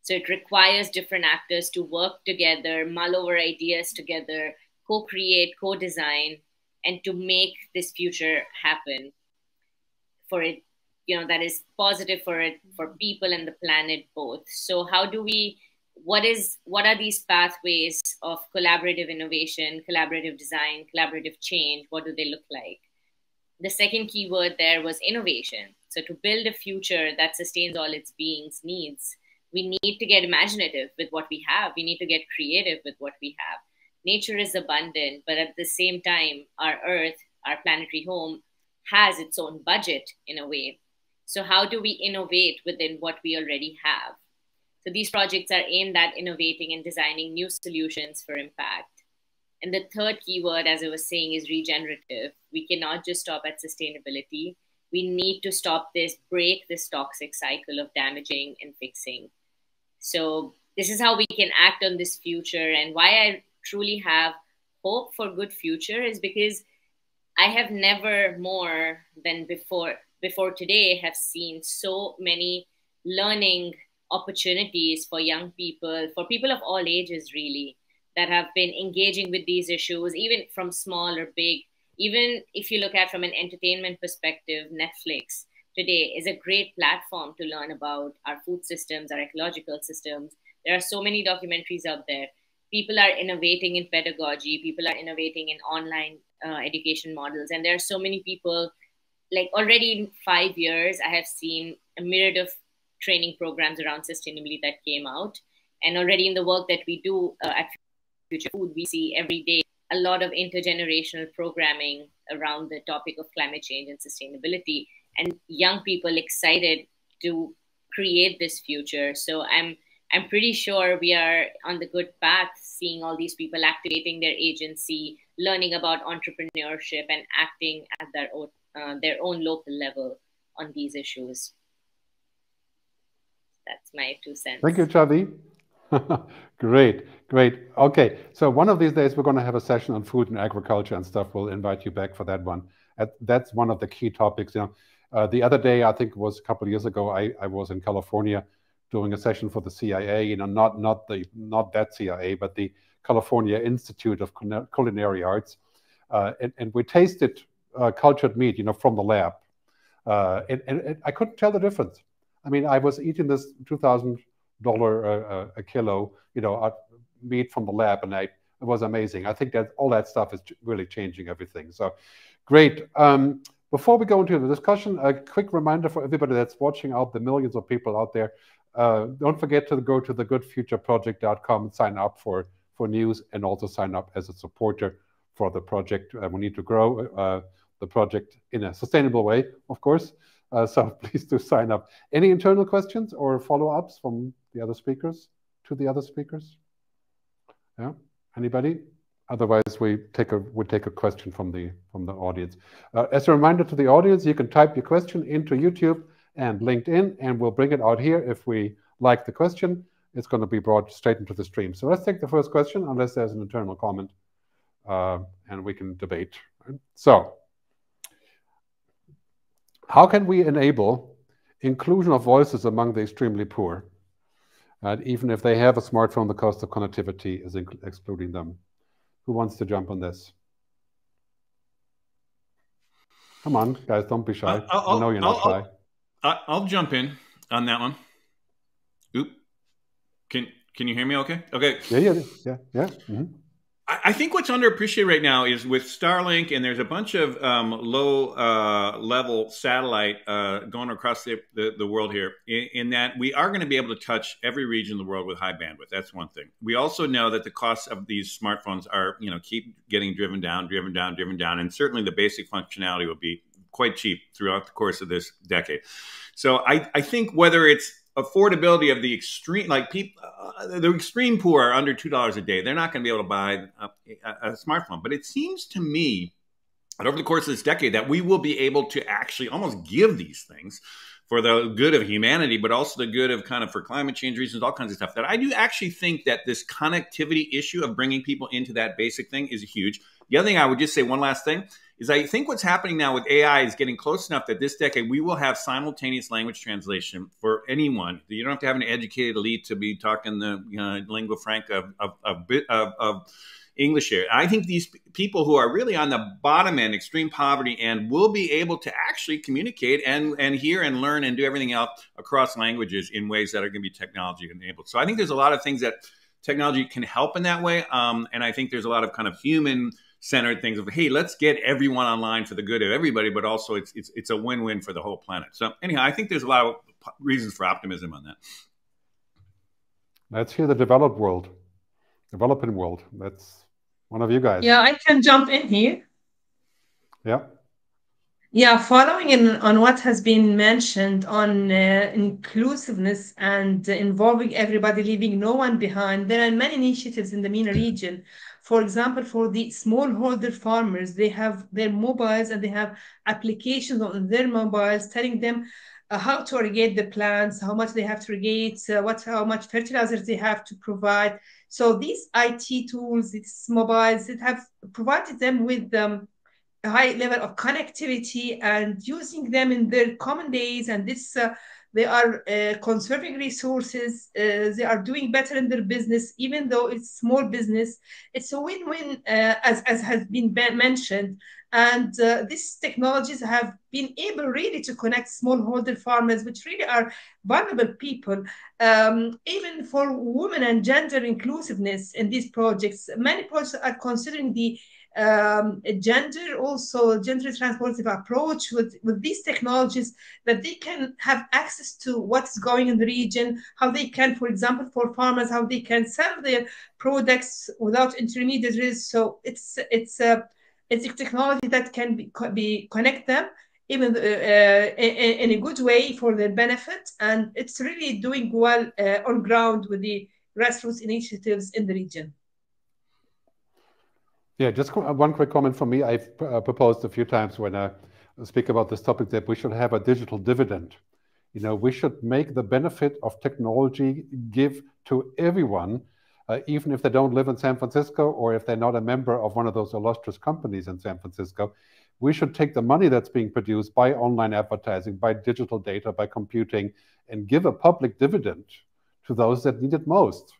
So it requires different actors to work together, mull over ideas together, co-create, co-design, and to make this future happen for it, that is positive for people and the planet both. So how do we, what are these pathways of collaborative innovation, collaborative design, collaborative change? What do they look like? The second keyword there was innovation. So to build a future that sustains all its beings' needs, we need to get imaginative with what we have. We need to get creative with what we have. Nature is abundant, but at the same time, our Earth, our planetary home, has its own budget in a way. So how do we innovate within what we already have? So these projects are aimed at innovating and designing new solutions for impact. And the third keyword, as I was saying, is regenerative. We cannot just stop at sustainability. We need to break this toxic cycle of damaging and fixing. So this is how we can act on this future. And why I truly have hope for good future is because I have never more than before today have seen so many learning opportunities for young people, for people of all ages, really, that have been engaging with these issues, even from small or big. Even if you look at from an entertainment perspective, Netflix today is a great platform to learn about our food systems, our ecological systems. There are so many documentaries out there. People are innovating in pedagogy. People are innovating in online education models. And there are so many people, like already in 5 years, I have seen a myriad of training programs around sustainability that came out. And already in the work that we do at Future Food, we see every day a lot of intergenerational programming around the topic of climate change and sustainability, and young people excited to create this future. So I'm pretty sure we are on the good path, seeing all these people activating their agency, learning about entrepreneurship, and acting at their own local level on these issues. That's my 2 cents. Thank you, Chhavi. Great. Okay, so one of these days we're going to have a session on food and agriculture and stuff. We'll invite you back for that one. That's one of the key topics. The other day, I think it was a couple of years ago, I was in California doing a session for the CIA. Not that CIA, but the California Institute of Culinary Arts, and we tasted cultured meat, from the lab, and I couldn't tell the difference. I mean, I was eating this $2,000 a kilo, meat from the lab, and it was amazing. I think that all that stuff is really changing everything. So, great. Before we go into the discussion, a quick reminder for everybody that's watching out, the millions of people out there. Don't forget to go to the goodfuture.live and sign up for news, and also sign up as a supporter for the project. We need to grow the project in a sustainable way, of course. So please do sign up. Any internal questions or follow-ups from the other speakers to the other speakers? Yeah, anybody? Otherwise, we take a question from the audience. As a reminder to the audience, you can type your question into YouTube and LinkedIn, and we'll bring it out here. If we like the question, it's going to be brought straight into the stream. So let's take the first question, unless there's an internal comment, and we can debate. Right? So, how can we enable inclusion of voices among the extremely poor? Even if they have a smartphone, the cost of connectivity is excluding them. Who wants to jump on this? Come on, guys, don't be shy. I know you're not shy. I'll jump in on that one. Oop. Can you hear me okay? Okay. Yeah. Mm-hmm. I think what's underappreciated right now is with Starlink, and there's a bunch of low-level satellite going across the world here, in that we are going to be able to touch every region of the world with high bandwidth. That's one thing. We also know that the costs of these smartphones are, keep getting driven down, and certainly the basic functionality will be quite cheap throughout the course of this decade. So I think whether it's affordability of the extreme, like people, the extreme poor are under $2 a day. They're not going to be able to buy a smartphone. But it seems to me that over the course of this decade that we will be able to actually almost give these things for the good of humanity, but also the good of for climate change reasons, all kinds of stuff. That I do actually think that this connectivity issue of bringing people into that basic thing is huge. The other thing I would just say, one last thing, is I think what's happening now with AI is getting close enough that this decade we will have simultaneous language translation for anyone. You don't have to have an educated elite to be talking the lingua franca of English here. I think these people who are really on the bottom end, extreme poverty, and will be able to actually communicate and hear and learn and do everything else across languages in ways that are going to be technology enabled. So I think there's a lot of things that technology can help in that way. And I think there's a lot of human-centered things of, hey, let's get everyone online for the good of everybody, but also it's a win-win for the whole planet. So anyhow, I think there's a lot of reasons for optimism on that. Let's hear the developing world. That's one of you guys. Yeah, I can jump in here. Yeah. Yeah, following on what has been mentioned on inclusiveness and involving everybody, leaving no one behind, there are many initiatives in the MENA region. For example, for the smallholder farmers, they have their mobiles and they have applications on their mobiles telling them how to irrigate the plants, how much they have to irrigate, how much fertilizers they have to provide. So these IT tools, these mobiles, that have provided them with a high level of connectivity and using them in their common days, and this they are conserving resources, they are doing better in their business even though it's small business. It's a win-win, as has been mentioned, and these technologies have been able really to connect smallholder farmers, which really are vulnerable people. Even for women and gender inclusiveness in these projects, many projects are considering the gender transformative approach with these technologies, that they can have access to what's going in the region, how they can, for example, for farmers, how they can sell their products without intermediaries. So it's a technology that can be connect them even in a good way for their benefit, and it's really doing well on ground with the grassroots initiatives in the region. Yeah, just one quick comment from me. I've proposed a few times when I speak about this topic that we should have a digital dividend. You know, we should make the benefit of technology give to everyone, even if they don't live in San Francisco or if they're not a member of one of those illustrious companies in San Francisco. We should take the money that's being produced by online advertising, by digital data, by computing, and give a public dividend to those that need it most.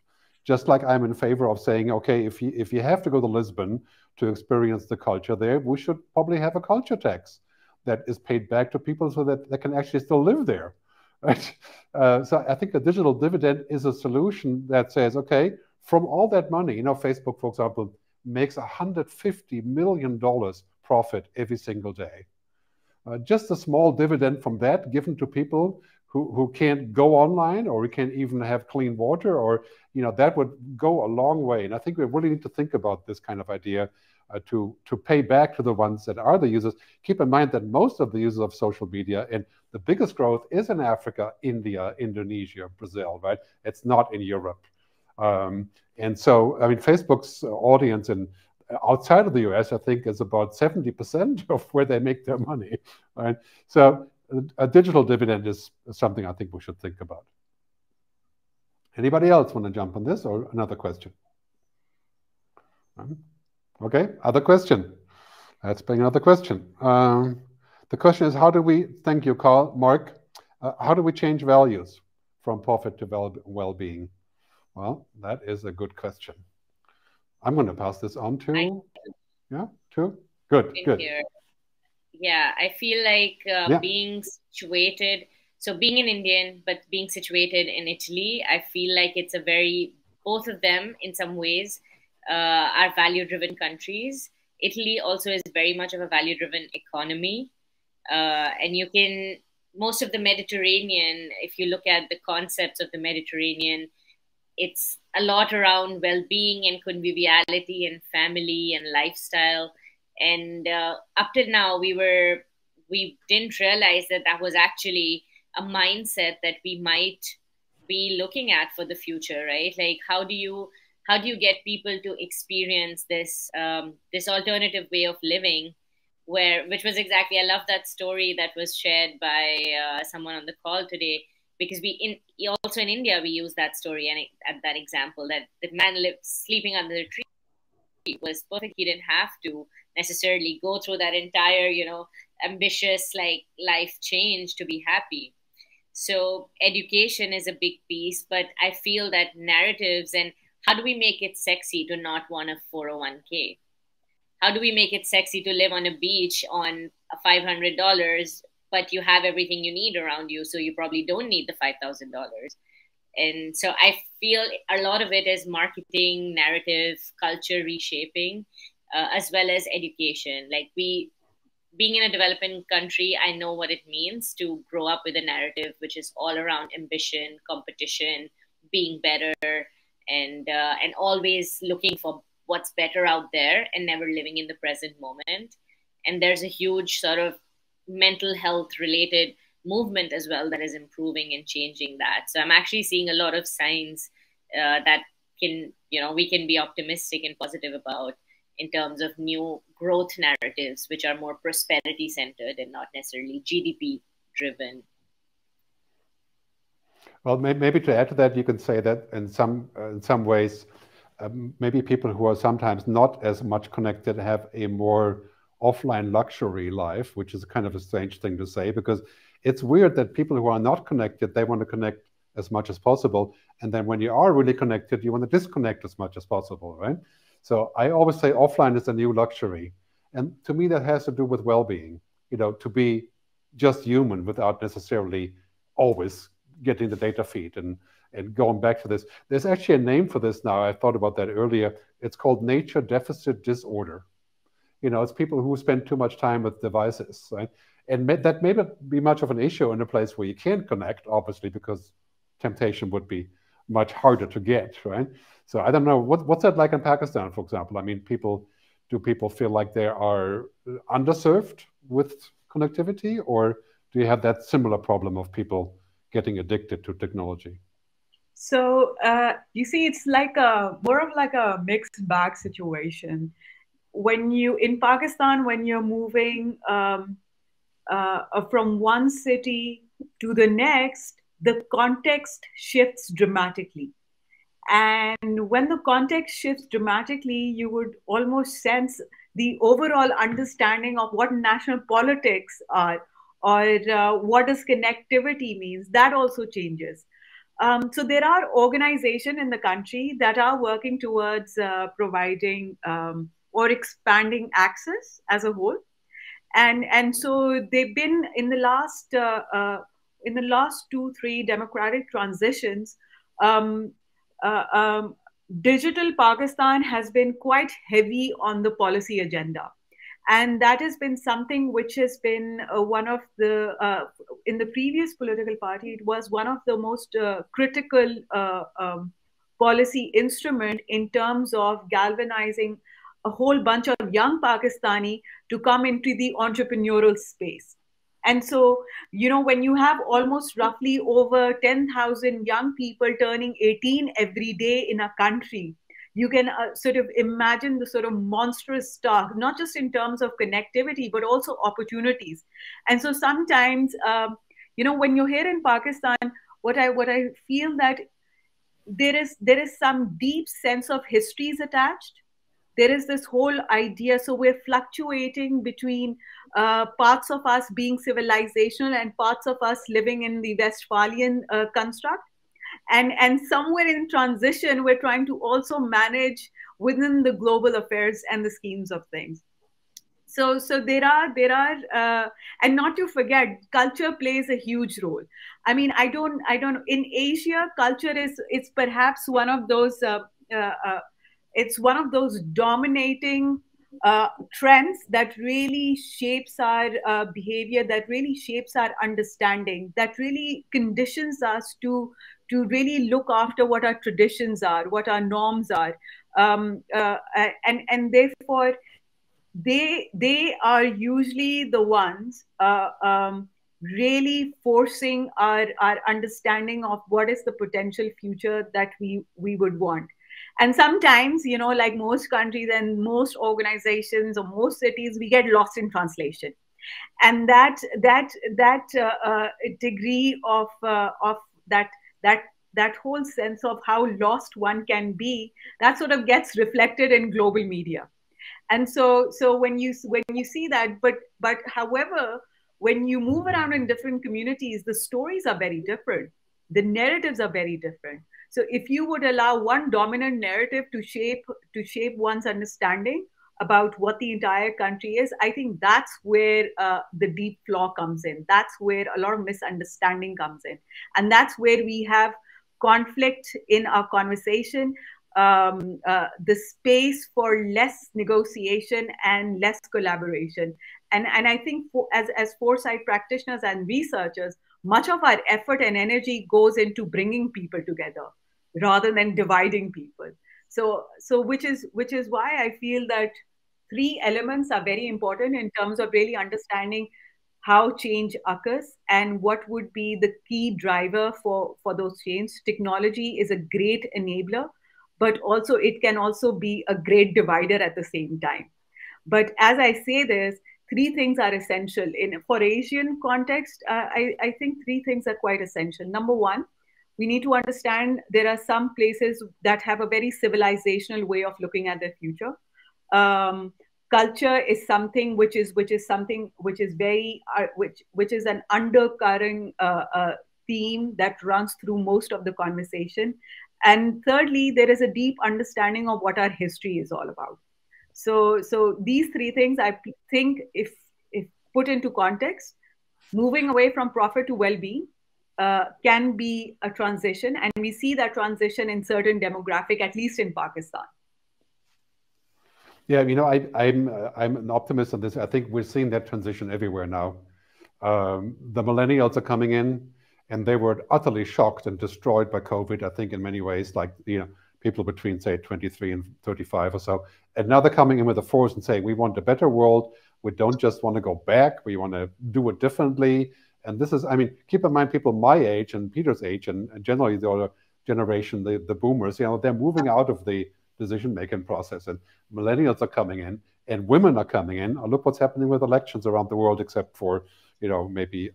Just like I'm in favor of saying, okay, if you have to go to Lisbon to experience the culture there, we should probably have a culture tax that is paid back to people so that they can actually still live there, right? So I think a digital dividend is a solution that says, okay, from all that money, you know, Facebook, for example, makes $150 million profit every single day. Just a small dividend from that given to people who can't go online or who can't even have clean water, or, you know, that would go a long way. And I think we really need to think about this kind of idea to pay back to the ones that are the users. Keep in mind that most of the users of social media, and the biggest growth is in Africa, India, Indonesia, Brazil, right? It's not in Europe. And so, I mean, Facebook's audience in outside of the US, I think, is about 70% of where they make their money, right? So a digital dividend is something I think we should think about. Anybody else want to jump on this, or another question? Okay, other question. Let's bring another question. The question is, how do we, thank you, Mark, how do we change values from profit to well-being? Well, that is a good question. I'm going to pass this on to, Good. Yeah, I feel like being situated, so being an Indian, but being situated in Italy, I feel like it's both of them in some ways are value-driven countries. Italy also is very much of a value-driven economy. And most of the Mediterranean, if you look at the concepts of the Mediterranean, it's a lot around well-being and conviviality and family and lifestyle. And up till now, we didn't realize that was actually a mindset that we might be looking at for the future, right? Like, how do you get people to experience this this alternative way of living, which was exactly, I love that story that was shared by someone on the call today, because also in India we use that story and that example that the man sleeping under the tree was perfect. He didn't have to necessarily go through that entire, ambitious life change to be happy. So education is a big piece, but I feel that narratives and how do we make it sexy to not want a 401k? How do we make it sexy to live on a beach on $500, but you have everything you need around you, so you probably don't need the $5,000? And so I feel a lot of it is marketing, narrative, culture reshaping, as well as education. Like being in a developing country, I know what it means to grow up with a narrative which is all around ambition, competition, being better, and always looking for what's better out there and never living in the present moment. And there's a huge sort of mental health related movement as well that is improving and changing that. So I'm actually seeing a lot of signs that we can be optimistic and positive about in terms of new growth narratives, which are more prosperity centered and not necessarily GDP driven. Well, maybe to add to that, you can say that in some ways, maybe people who are sometimes not as much connected have a more offline luxury life, which is kind of a strange thing to say, because it's weird that people who are not connected, they want to connect as much as possible. And then when you are really connected, you want to disconnect as much as possible, right? So I always say offline is a new luxury. And to me, that has to do with well-being, to be just human without necessarily always getting the data feed and going back to this. There's actually a name for this now. I thought about that earlier. It's called nature deficit disorder. It's people who spend too much time with devices, right? And that may not be much of an issue in a place where you can't connect, obviously, because temptation would be much harder to get, right? So I don't know, what's that like in Pakistan, for example? I mean, do people feel like they are underserved with connectivity, or do you have that similar problem of people getting addicted to technology? So you see, it's like more of like a mixed bag situation. In Pakistan, when you're moving from one city to the next, the context shifts dramatically. And when the context shifts dramatically, you would almost sense the overall understanding of what national politics are, or what does connectivity means. That also changes. So there are organizations in the country that are working towards providing or expanding access as a whole, and so they've been in the last 2-3 democratic transitions. Digital Pakistan has been quite heavy on the policy agenda. And that has been something which has been one of the, in the previous political party, it was one of the most critical policy instrument in terms of galvanizing a whole bunch of young Pakistani to come into the entrepreneurial space. And so, when you have almost roughly over 10,000 young people turning 18 every day in a country, you can sort of imagine the sort of monstrous stuff, not just in terms of connectivity, but also opportunities. And so sometimes, when you're here in Pakistan, what I feel that there is some deep sense of histories attached. There is this whole idea. So we're fluctuating between parts of us being civilizational and parts of us living in the Westphalian construct. And somewhere in transition, we're trying to also manage within the global affairs and the schemes of things. So there are, and not to forget, culture plays a huge role. I mean, I don't. In Asia, culture is perhaps one of those. It's one of those dominating trends that really shapes our behavior, that really shapes our understanding, that really conditions us to really look after what our traditions are, what our norms are, and therefore they are usually the ones really forcing our understanding of what is the potential future that we would want. And sometimes, like most countries and most organizations or most cities, we get lost in translation, and that degree of that whole sense of how lost one can be, that sort of gets reflected in global media. And so when you see that, but however, when you move around in different communities, the stories are very different. The narratives are very different. So if you would allow one dominant narrative to shape one's understanding about what the entire country is, I think that's where the deep flaw comes in. That's where a lot of misunderstanding comes in. And that's where we have conflict in our conversation, the space for less negotiation and less collaboration. And I think as foresight practitioners and researchers, much of our effort and energy goes into bringing people together rather than dividing people. So which is why I feel that 3 elements are very important in terms of really understanding how change occurs and what would be the key driver for those changes. Technology is a great enabler, but also it can also be a great divider at the same time. But as I say this, three things are essential. For Asian context, I think three things are quite essential. Number one, we need to understand there are some places that have a very civilizational way of looking at their future. Culture is something which is an undercurrent theme that runs through most of the conversation. And thirdly, there is a deep understanding of what our history is all about. So these three things, I think, if put into context, moving away from profit to well-being can be a transition, and we see that transition in certain demographic, at least in Pakistan. Yeah, I'm an optimist on this. I think we're seeing that transition everywhere now. The millennials are coming in, and they were utterly shocked and destroyed by COVID, I think, in many ways, like, people between, say, 23 and 35 or so. And now they're coming in with a force and saying, we want a better world. We don't just want to go back. We want to do it differently. And this is, keep in mind, people my age and Peter's age, and generally the older generation, the boomers, they're moving out of the decision-making process. And millennials are coming in, and women are coming in. Look what's happening with elections around the world, except for, maybe,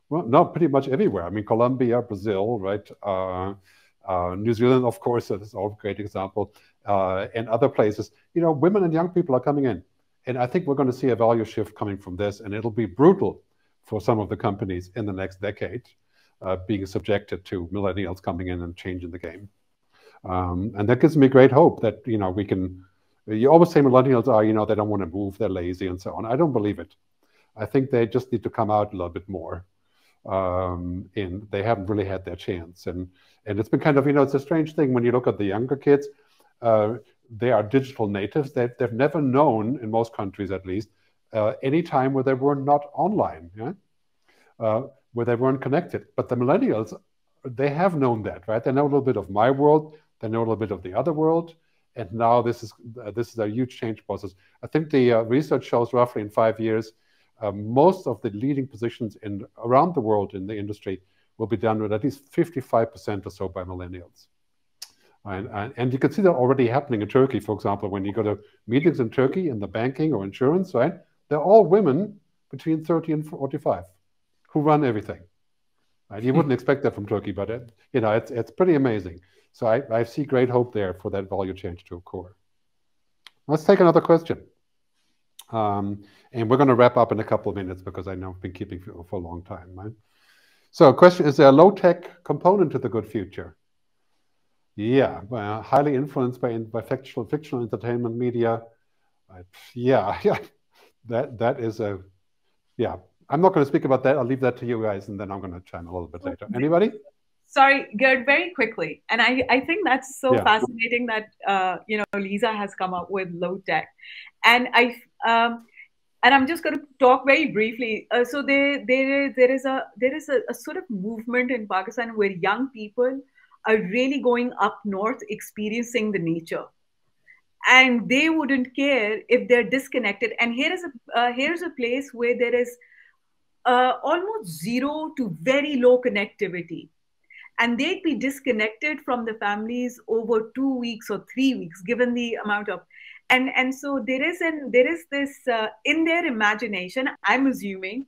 pretty much everywhere. Colombia, Brazil, right? New Zealand, of course, is a great example. And other places, women and young people are coming in. And I think we're going to see a value shift coming from this, and it'll be brutal for some of the companies in the next decade, being subjected to millennials coming in and changing the game. And that gives me great hope that, we can, you always say millennials are, they don't want to move, they're lazy and so on. I don't believe it. I think they just need to come out a little bit more. And they haven't really had their chance. And it's been kind of, it's a strange thing when you look at the younger kids, they are digital natives. They've never known, in most countries at least, any time where they were not online, where they weren't connected. But the millennials, they have known that, right? They know a little bit of my world, they know a little bit of the other world, and now this is a huge change process. I think the research shows roughly in 5 years, most of the leading positions around the world in the industry will be done with at least 55% or so by millennials. And you can see that already happening in Turkey, for example, when you go to meetings in Turkey in the banking or insurance, right? They're all women between 30 and 45 who run everything. Right? You wouldn't expect that from Turkey, but it's pretty amazing. So I see great hope there for that value change to occur. Let's take another question. And we're going to wrap up in a couple of minutes because I know I've been keeping for a long time, right? So question, is there a low-tech component to the good future? Yeah, highly influenced by fictional entertainment media. Yeah, that is a, yeah. I'm not going to speak about that. I'll leave that to you guys, and then I'm going to chime a little bit later. Anybody? Sorry, Gerd, very quickly. And I think that's so fascinating that, Lisa has come up with low tech. And I'm just going to talk very briefly. So there is a sort of movement in Pakistan where young people are really going up north, experiencing the nature, and they wouldn't care if they're disconnected. And here's a place where there is almost zero to very low connectivity, and they'd be disconnected from the families over 2 weeks or 3 weeks, given the amount of, and so there is this in their imagination, I'm assuming,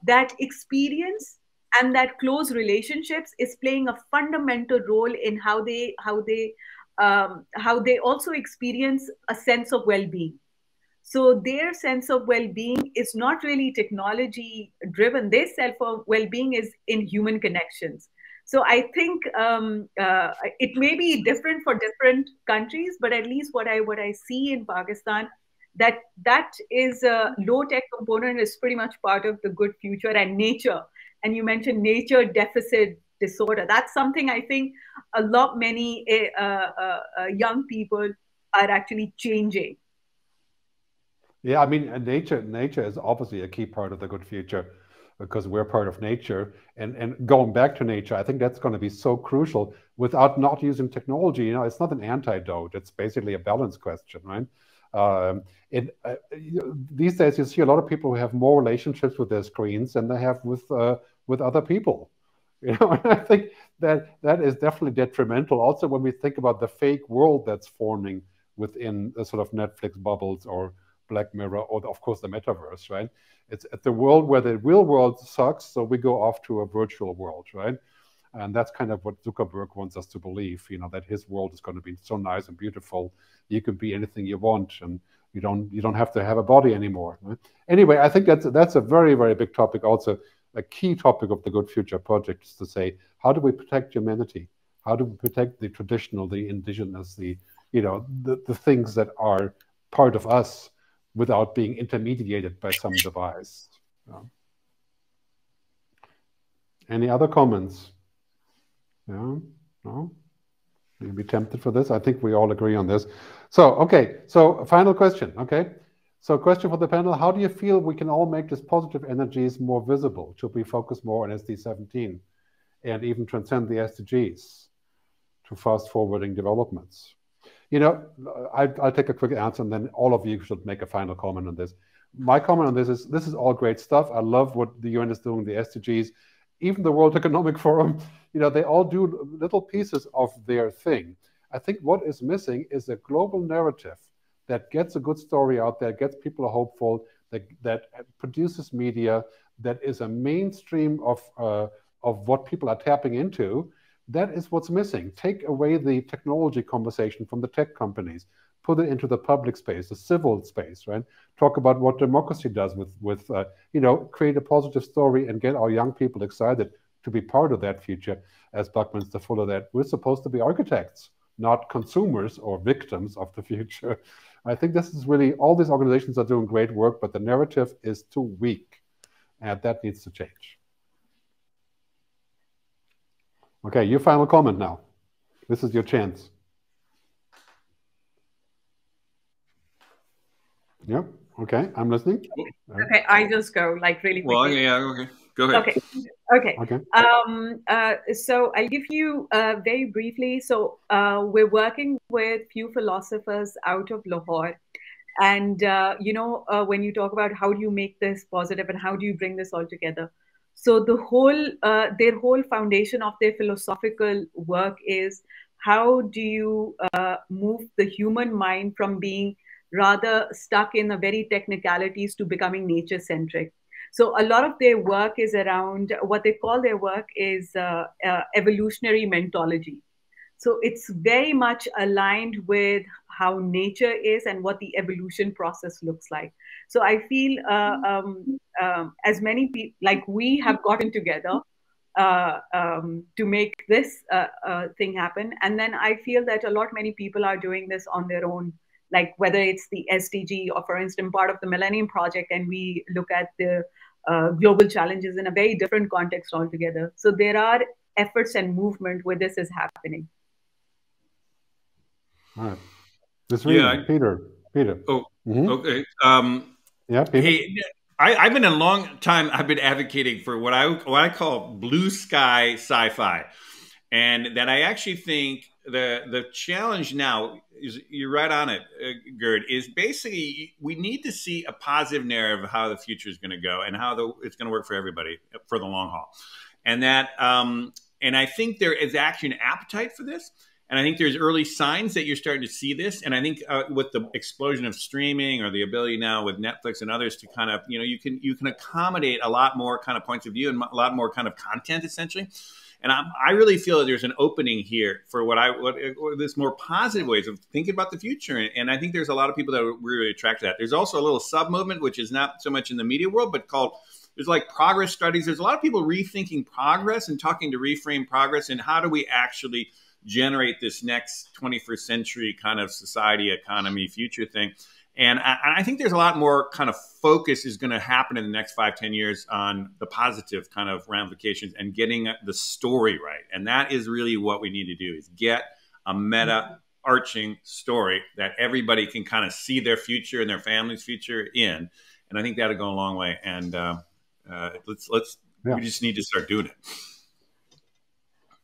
that experience and that close relationships is playing a fundamental role in how they also experience a sense of well-being. So their sense of well-being is not really technology driven. Their sense of well-being is in human connections. So I think it may be different for different countries, but at least what I see in Pakistan, that is a low-tech component is pretty much part of the good future. And nature. And you mentioned nature deficit disorder. That's something I think many young people are actually changing. Yeah, nature is obviously a key part of the good future because we're part of nature. And going back to nature, I think that's going to be so crucial without not using technology. It's not an antidote. It's basically a balance question, right? These days, you see a lot of people who have more relationships with their screens than they have with other people. You know, and I think that is definitely detrimental. Also, when we think about the fake world that's forming within the sort of Netflix bubbles or Black Mirror, or of course the metaverse, right? It's the world where the real world sucks, so we go off to a virtual world, right? And that's kind of what Zuckerberg wants us to believe, you know, that his world is going to be so nice and beautiful. You can be anything you want, and you don't have to have a body anymore. Right? Anyway, I think that's a very, very big topic. Also, a key topic of the Good Future Project is to say, how do we protect humanity? How do we protect the traditional, the indigenous, the things that are part of us without being intermediated by some device? Any other comments? Yeah, no? You'd be tempted for this? I think we all agree on this. So, okay, so final question, okay? So question for the panel, how do you feel we can all make these positive energies more visible? Should we focus more on SD17 and even transcend the SDGs to fast-forwarding developments? You know, I'll take a quick answer, and then all of you should make a final comment on this. My comment on this is all great stuff. I love what the UN is doing, the SDGs, even the World Economic Forum. You know, they all do little pieces of their thing. I think what is missing is a global narrative that gets a good story out there, gets people hopeful, that produces media, that is a mainstream of what people are tapping into. That is what's missing. Take away the technology conversation from the tech companies, put it into the public space, the civil space, right? Talk about what democracy does with create a positive story and get our young people excited to be part of that future. As Buckminster Fuller, that we're supposed to be architects, not consumers or victims of the future. I think this is really, all these organizations are doing great work, but the narrative is too weak, and that needs to change. Okay, your final comment now. This is your chance. Yep. Okay, I'm listening. Okay, I just go like really quickly. Well, yeah, okay. Go ahead. Okay. So I'll give you very briefly. So we're working with few philosophers out of Lahore. And, when you talk about how do you make this positive and how do you bring this all together? So the whole, their whole foundation of their philosophical work is how do you move the human mind from being rather stuck in the very technicalities to becoming nature-centric. So a lot of their work is around, what they call their work is evolutionary mentology. So it's very much aligned with how nature is and what the evolution process looks like. So I feel as many people, like we have gotten together to make this thing happen. And then I feel that many people are doing this on their own, like whether it's the SDG or, for instance, part of the Millennium Project, and we look at the global challenges in a very different context altogether. So there are efforts and movement where this is happening. All right. Nisreen, Peter. Oh, okay. Yeah, Peter. Hey, I've been a long time. I've been advocating for what I call blue sky sci-fi, and that I actually think the challenge now is, you're right on it, Gerd, is basically we need to see a positive narrative of how the future is going to go and how it's going to work for everybody for the long haul, and that and I think there is actually an appetite for this. And I think there's early signs that you're starting to see this. And I think with the explosion of streaming, or the ability now with Netflix and others to kind of, you can accommodate a lot more kind of points of view and a lot more kind of content, essentially. And I really feel that there's an opening here for what this more positive ways of thinking about the future. And I think there's a lot of people that are really attracted to that. There's also a little sub movement, which is not so much in the media world, but there's like progress studies. There's a lot of people rethinking progress and talking to reframe progress and how do we actually generate this next 21st century kind of society, economy, future thing. And I think there's a lot more kind of focus is going to happen in the next 5-10 years on the positive kind of ramifications and getting the story right. And that is really what we need to do, is get a meta arching story that everybody can kind of see their future and their family's future in. And I think that'll go a long way. And we just need to start doing it.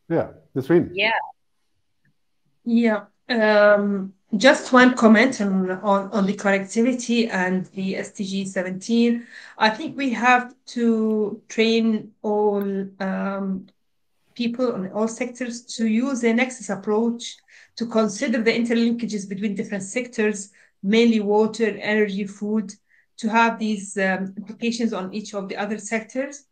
Yeah, Nisreen. Yeah. Just one comment on the connectivity and the SDG 17. I think we have to train all people in all sectors to use a nexus approach to consider the interlinkages between different sectors, mainly water, energy, food, to have these implications on each of the other sectors.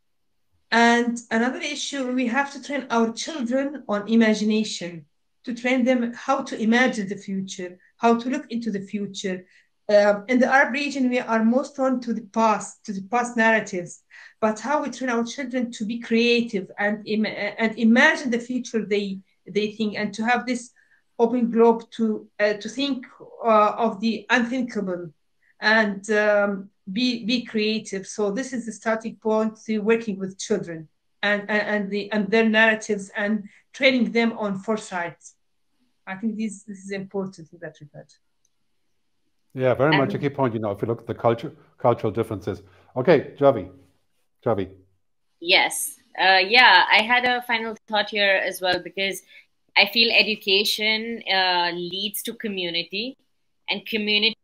And another issue, we have to train our children on imagination, to train them how to imagine the future, how to look into the future. In the Arab region, we are most prone to the past narratives, but how we train our children to be creative and imagine the future they think, and to have this open globe to think of the unthinkable and be creative. So this is the starting point to working with children and their narratives and training them on foresight. I think this is important in that regard. Yeah, very much a key point. You know, if you look at the cultural differences. Okay, Chhavi. Yes. Yeah, I had a final thought here as well, because I feel education leads to community, and community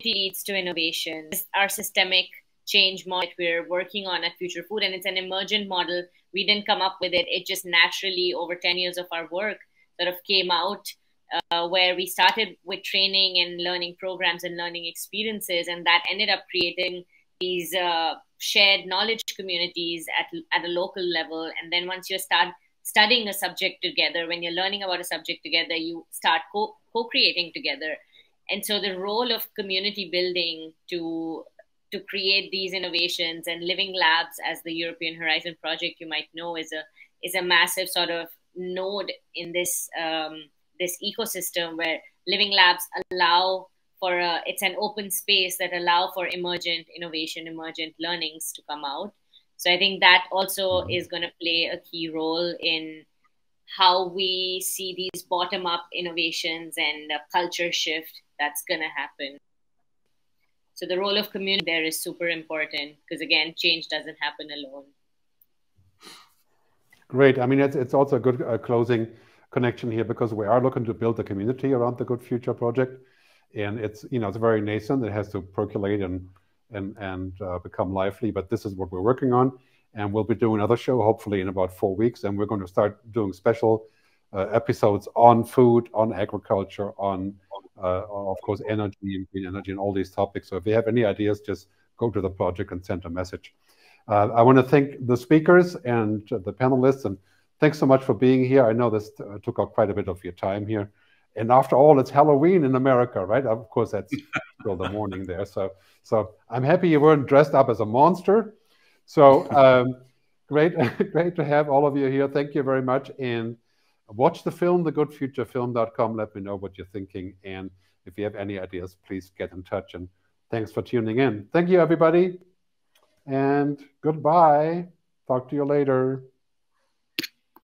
leads to innovation. Our systemic change model that we're working on at Future Food, and it's an emergent model. We didn't come up with it. It just naturally, over 10 years of our work, sort of came out, where we started with training and learning programs and learning experiences, and that ended up creating these shared knowledge communities at a local level. And then once you start studying a subject together, when you're learning about a subject together, you start co-creating together. And so the role of community building to create these innovations, and Living Labs, as the European Horizon project you might know, is a massive sort of node in this this ecosystem, where Living Labs allow for it's an open space that allow for emergent innovation, emergent learnings to come out. So I think that also is going to play a key role in how we see these bottom-up innovations and culture shift that's going to happen. So the role of community there is super important, because again, change doesn't happen alone. Great. I mean, it's also a good closing connection here, because we are looking to build a community around the Good Future project, and it's very nascent. It has to percolate and become lively. But this is what we're working on, and we'll be doing another show hopefully in about 4 weeks, and we're going to start doing special episodes on food, on agriculture, on of course energy and green energy and all these topics. So if you have any ideas, just go to the project and send a message. I want to thank the speakers and the panelists, and thanks so much for being here. I know this took up quite a bit of your time here. And after all, it's Halloween in America, right? Of course, that's still the morning there. So I'm happy you weren't dressed up as a monster. So great to have all of you here. Thank you very much. And watch the film, thegoodfuturefilm.com. Let me know what you're thinking. And if you have any ideas, please get in touch. And thanks for tuning in. Thank you, everybody. And goodbye. Talk to you later.